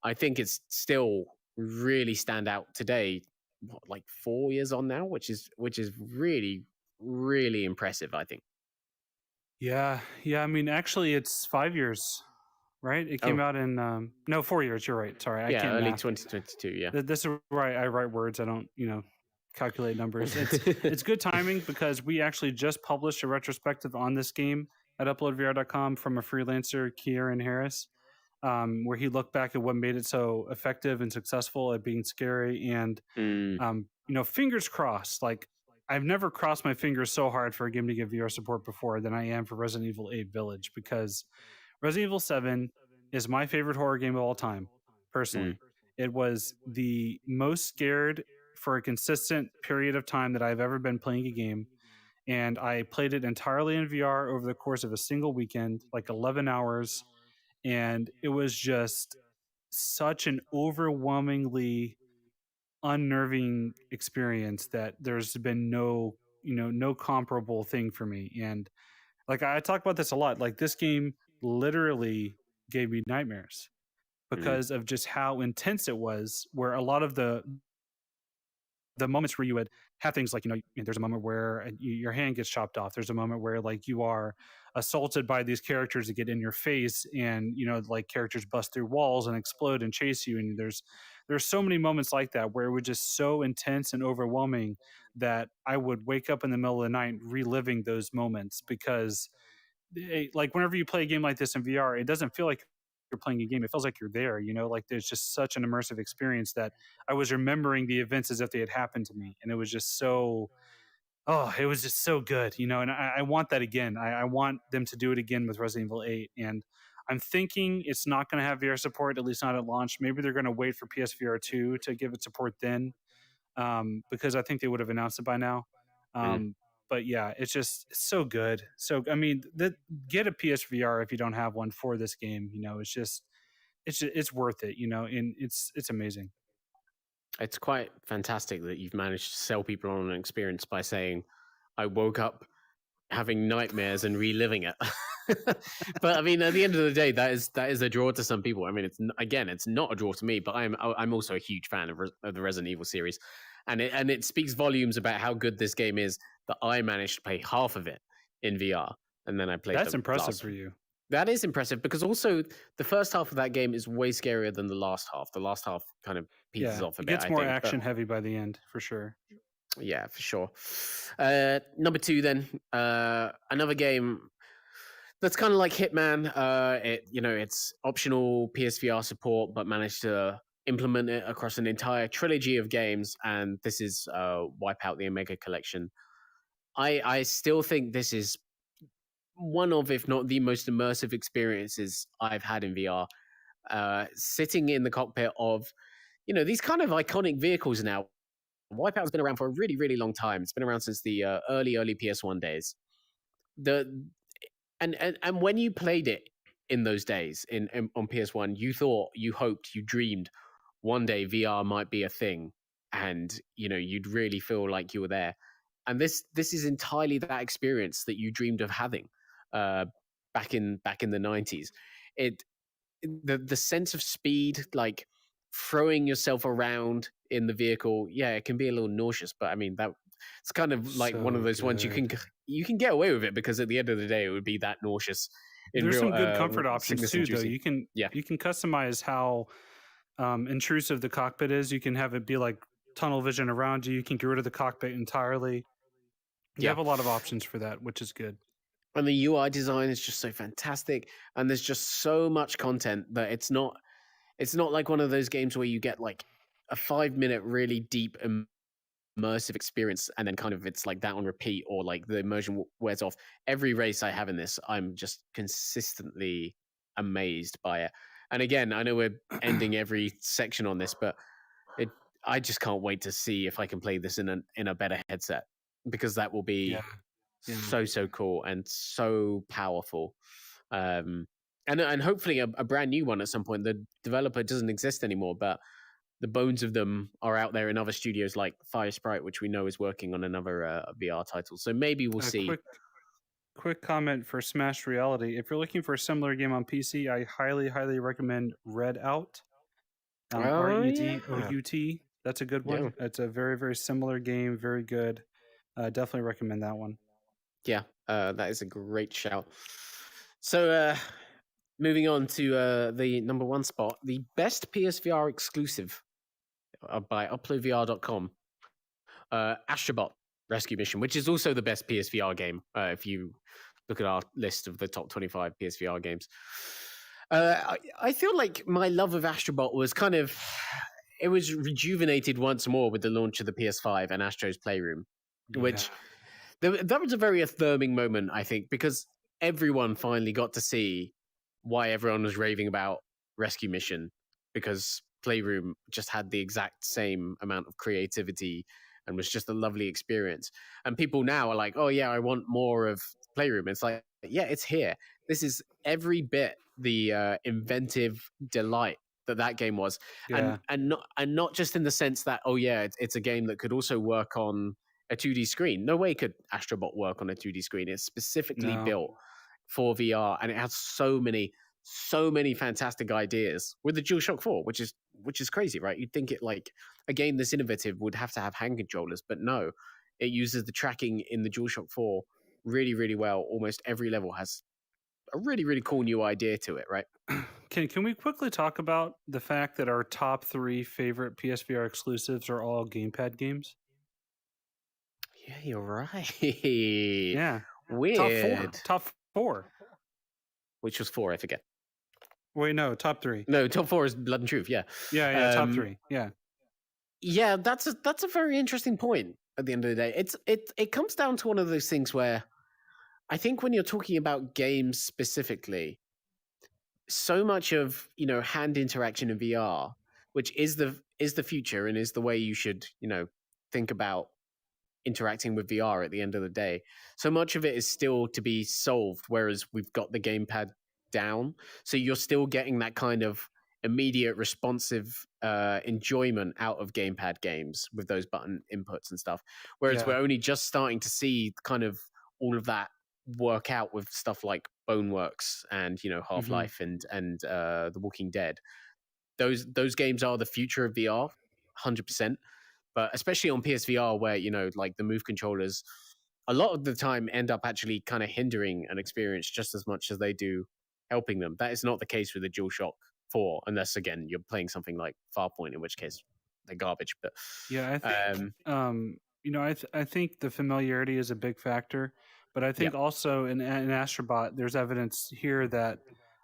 I think it's still really stand out today, like 4 years on now, which is really, really impressive, I think. Yeah. Yeah. I mean, actually, it's 5 years, right? It came Oh, out in, no, 4 years. You're right. Sorry. I yeah, can't early math. 2022, yeah. This is where I write words. I don't, calculate numbers. It's good timing because we actually just published a retrospective on this game at uploadvr.com from a freelancer, Kieran Harris, where he looked back at what made it so effective and successful at being scary. And Mm, fingers crossed. Like, I've never crossed my fingers so hard for a game to get VR support before than I am for Resident Evil 8 Village, because Resident Evil 7 is my favorite horror game of all time, mm, personally. It was the most scared for a consistent period of time that I've ever been playing a game. And I played it entirely in VR over the course of a single weekend, like 11 hours. And it was just such an overwhelmingly unnerving experience that there's been no comparable thing for me. And like I talk about this a lot, like this game literally gave me nightmares mm, because of just how intense it was, where a lot of the moments where you would have things like there's a moment where your hand gets chopped off, there's a moment where like you are assaulted by these characters that get in your face, and like characters bust through walls and explode and chase you, and there's so many moments like that where it was just so intense and overwhelming that I would wake up in the middle of the night reliving those moments, because like whenever you play a game like this in VR, it doesn't feel like you're playing a game. It feels like you're there, like there's just such an immersive experience that I was remembering the events as if they had happened to me. And it was just so, oh, it was just so good, and I want that again. I want them to do it again with Resident Evil 8. And I'm thinking it's not going to have VR support, at least not at launch. Maybe they're going to wait for PSVR 2 to give it support then, because I think they would have announced it by now. Mm. But yeah, it's so good. So I mean, get a PSVR if you don't have one for this game. It's worth it. And it's amazing. It's quite fantastic that you've managed to sell people on an experience by saying, I woke up having nightmares and reliving it. But I mean, at the end of the day, that is a draw to some people. I mean, it's not a draw to me, but I'm also a huge fan of the Resident Evil series, and it speaks volumes about how good this game is that I managed to play half of it in VR, and then I played. That's impressive for you. That is impressive because also the first half of that game is way scarier than the last half. The last half kind of pieces off a bit. It gets more action heavy by the end, for sure. Yeah, for sure. Number 2, then another game that's kind of like Hitman. It's optional PSVR support, but managed to implement it across an entire trilogy of games, and this is Wipeout: The Omega Collection. I still think this is one of, if not the most immersive experiences I've had in VR. Sitting in the cockpit of, these kind of iconic vehicles now. Wipeout's been around for a really, really long time. It's been around since the early PS1 days. And when you played it in those days on PS1, you thought, you hoped, you dreamed one day VR might be a thing, and you'd really feel like you were there. And this is entirely that experience that you dreamed of having back in the 90s. The sense of speed, like throwing yourself around in the vehicle, it can be a little nauseous, but I mean, it's kind of like one of those ones you can get away with it, because at the end of the day, it would be that nauseous. There's some good comfort options too, though. You can customize how intrusive the cockpit is. You can have it be like tunnel vision around you. You can get rid of the cockpit entirely. You have a lot of options for that, which is good. And the UI design is just so fantastic, and there's just so much content that it's not like one of those games where you get like a 5-minute really deep immersive experience and then kind of it's like that on repeat, or like the immersion wears off. Every race I have in this, I'm just consistently amazed by it. And again, I know we're ending every section on this, but I just can't wait to see if I can play this in a better headset, because that will be so cool and so powerful. And hopefully a brand new one at some point. The developer doesn't exist anymore, but the bones of them are out there in other studios like Firesprite, which we know is working on another VR title. So maybe we'll see. Quick comment for Smash Reality. If you're looking for a similar game on PC, I highly, highly recommend Redout. Redout. That's a good one. It's a very, very similar game. Very good. Definitely recommend that one. Yeah, that is a great shout. So moving on to the number 1 spot, the best PSVR exclusive by uploadvr.com, Astrobot Rescue Mission, which is also the best PSVR game if you look at our list of the top 25 PSVR games. I feel like my love of Astrobot was it was rejuvenated once more with the launch of the PS5 and Astro's Playroom, which that was a very affirming moment, I think, because everyone finally got to see why everyone was raving about Rescue Mission, because Playroom just had the exact same amount of creativity and was just a lovely experience. And people now are like, oh yeah, I want more of Playroom. It's like, yeah, it's here. This is every bit the inventive delight that game was. And not just in the sense that, oh yeah, it's a game that could also work on a 2D screen. No way could Astrobot work on a 2D screen. It's specifically built for VR, and it has so many fantastic ideas with the DualShock 4, which is crazy, right? You'd think it like a game this innovative would have to have hand controllers, but no, it uses the tracking in the DualShock 4 really, really well. Almost every level has a really, really cool new idea to it, right? Can we quickly talk about the fact that our top 3 favorite PSVR exclusives are all gamepad games? Yeah, you're right. Yeah. Weird. Top four. Which was 4, I forget. Wait, no, top 3. No, top 4 is Blood and Truth, yeah. Yeah, top 3, yeah. Yeah, that's a very interesting point at the end of the day. It comes down to one of those things where I think when you're talking about games specifically, so much of hand interaction in VR, which is the future and is the way you should think about interacting with VR at the end of the day. So much of it is still to be solved, whereas we've got the gamepad down. So you're still getting that kind of immediate responsive enjoyment out of gamepad games with those button inputs and stuff. Whereas we're Yeah. only just starting to see kind of all of that work out with stuff like Boneworks and Half Hmm. Life and The Walking Dead. Those games are the future of VR, 100%. But especially on PSVR, where like the move controllers, a lot of the time end up actually kind of hindering an experience just as much as they do helping them. That is not the case with the DualShock 4, unless again you're playing something like Farpoint, in which case they're garbage. But Yeah, I think um, I think the familiarity is a big factor, but I yeah, think also in Astrobot, there's evidence here that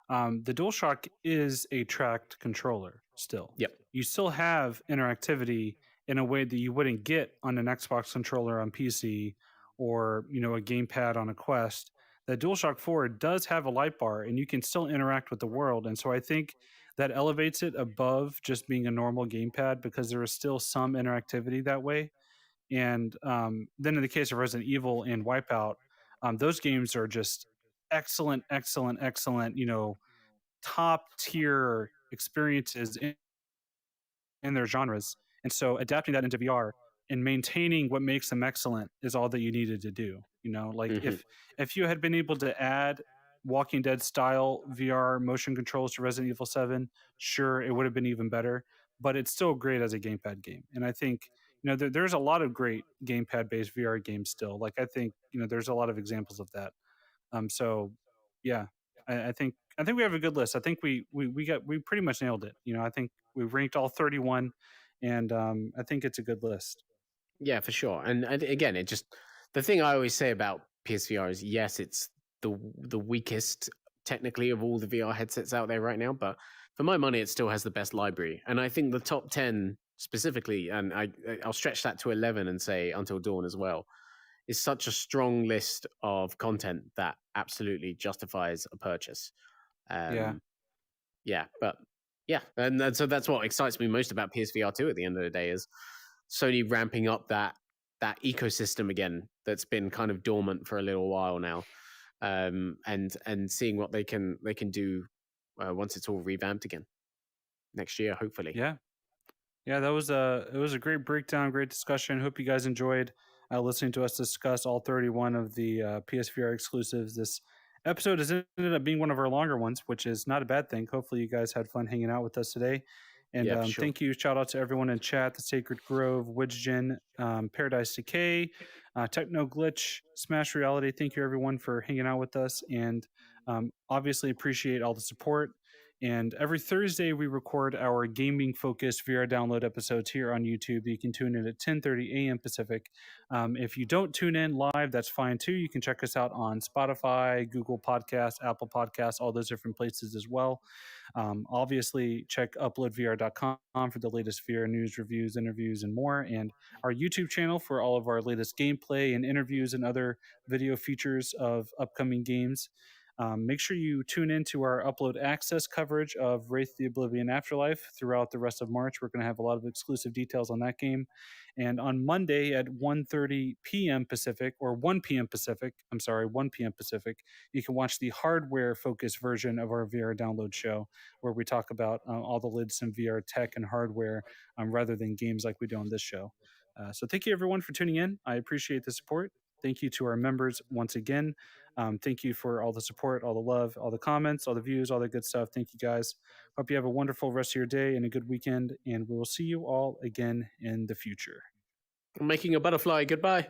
the DualShock is a tracked controller. Still, yep, you still have interactivity in a way that you wouldn't get on an Xbox controller on PC or a gamepad on a Quest. The DualShock 4 does have a light bar, and you can still interact with the world. And so I think that elevates it above just being a normal gamepad because there is still some interactivity that way. And then in the case of Resident Evil and Wipeout, those games are just excellent, excellent, excellent, top tier experiences in their genres. And so adapting that into VR and maintaining what makes them excellent is all that you needed to do. Like hmm if you had been able to add Walking Dead style VR motion controls to Resident Evil 7, sure, it would have been even better, but it's still great as a gamepad game. And I think there's a lot of great gamepad based VR games still. Like I think there's a lot of examples of that. So yeah, I think we have a good list. I think we pretty much nailed it. I think we ranked all 31, and I think it's a good list. yeah, for sure. And again, it just the thing I always say about PSVR is yes, it's the weakest technically of all the VR headsets out there right now, but for my money, it still has the best library. And I think the top 10 specifically, and I'll stretch that to 11 and say Until Dawn as well, is such a strong list of content that absolutely justifies a purchase. Yeah, Um, yeah, but yeah, and so that's what excites me most about PSVR 2 at the end of the day is Sony ramping up that ecosystem again that's been kind of dormant for a little while now, and seeing what they can do once it's all revamped again next year, hopefully. yeah. Yeah, that was it was a great breakdown, great discussion. Hope you guys enjoyed listening to us discuss all 31 of the PSVR exclusives. This episode has ended up being one of our longer ones, which is not a bad thing. Hopefully, you guys had fun hanging out with us today. And Yeah, for sure. thank you. Shout out to everyone in chat, the Sacred Grove, Widgen, Paradise Decay, Techno Glitch, Smash Reality. Thank you, everyone, for hanging out with us. And obviously, appreciate all the support. And every Thursday, we record our gaming focused VR download episodes here on YouTube. You can tune in at 10:30 a.m. Pacific. If you don't tune in live, that's fine too. You can check us out on Spotify, Google Podcasts, Apple Podcasts, all those different places as well. Obviously, check uploadvr.com for the latest VR news, reviews, interviews, and more. And our YouTube channel for all of our latest gameplay and interviews and other video features of upcoming games. Make sure you tune in to our upload access coverage of Wraith The Oblivion Afterlife throughout the rest of March. We're going to have a lot of exclusive details on that game. And on Monday at 1:30 p.m. Pacific, or 1 p.m. Pacific, I'm sorry, 1 p.m. Pacific, you can watch the hardware-focused version of our VR download show, where we talk about all the latest in VR tech and hardware rather than games like we do on this show. So thank you, everyone, for tuning in. I appreciate the support. Thank you to our members once again. Thank you for all the support, all the love, all the comments, all the views, all the good stuff. Thank you guys. Hope you have a wonderful rest of your day and a good weekend. And we will see you all again in the future. I'm making a butterfly. Goodbye.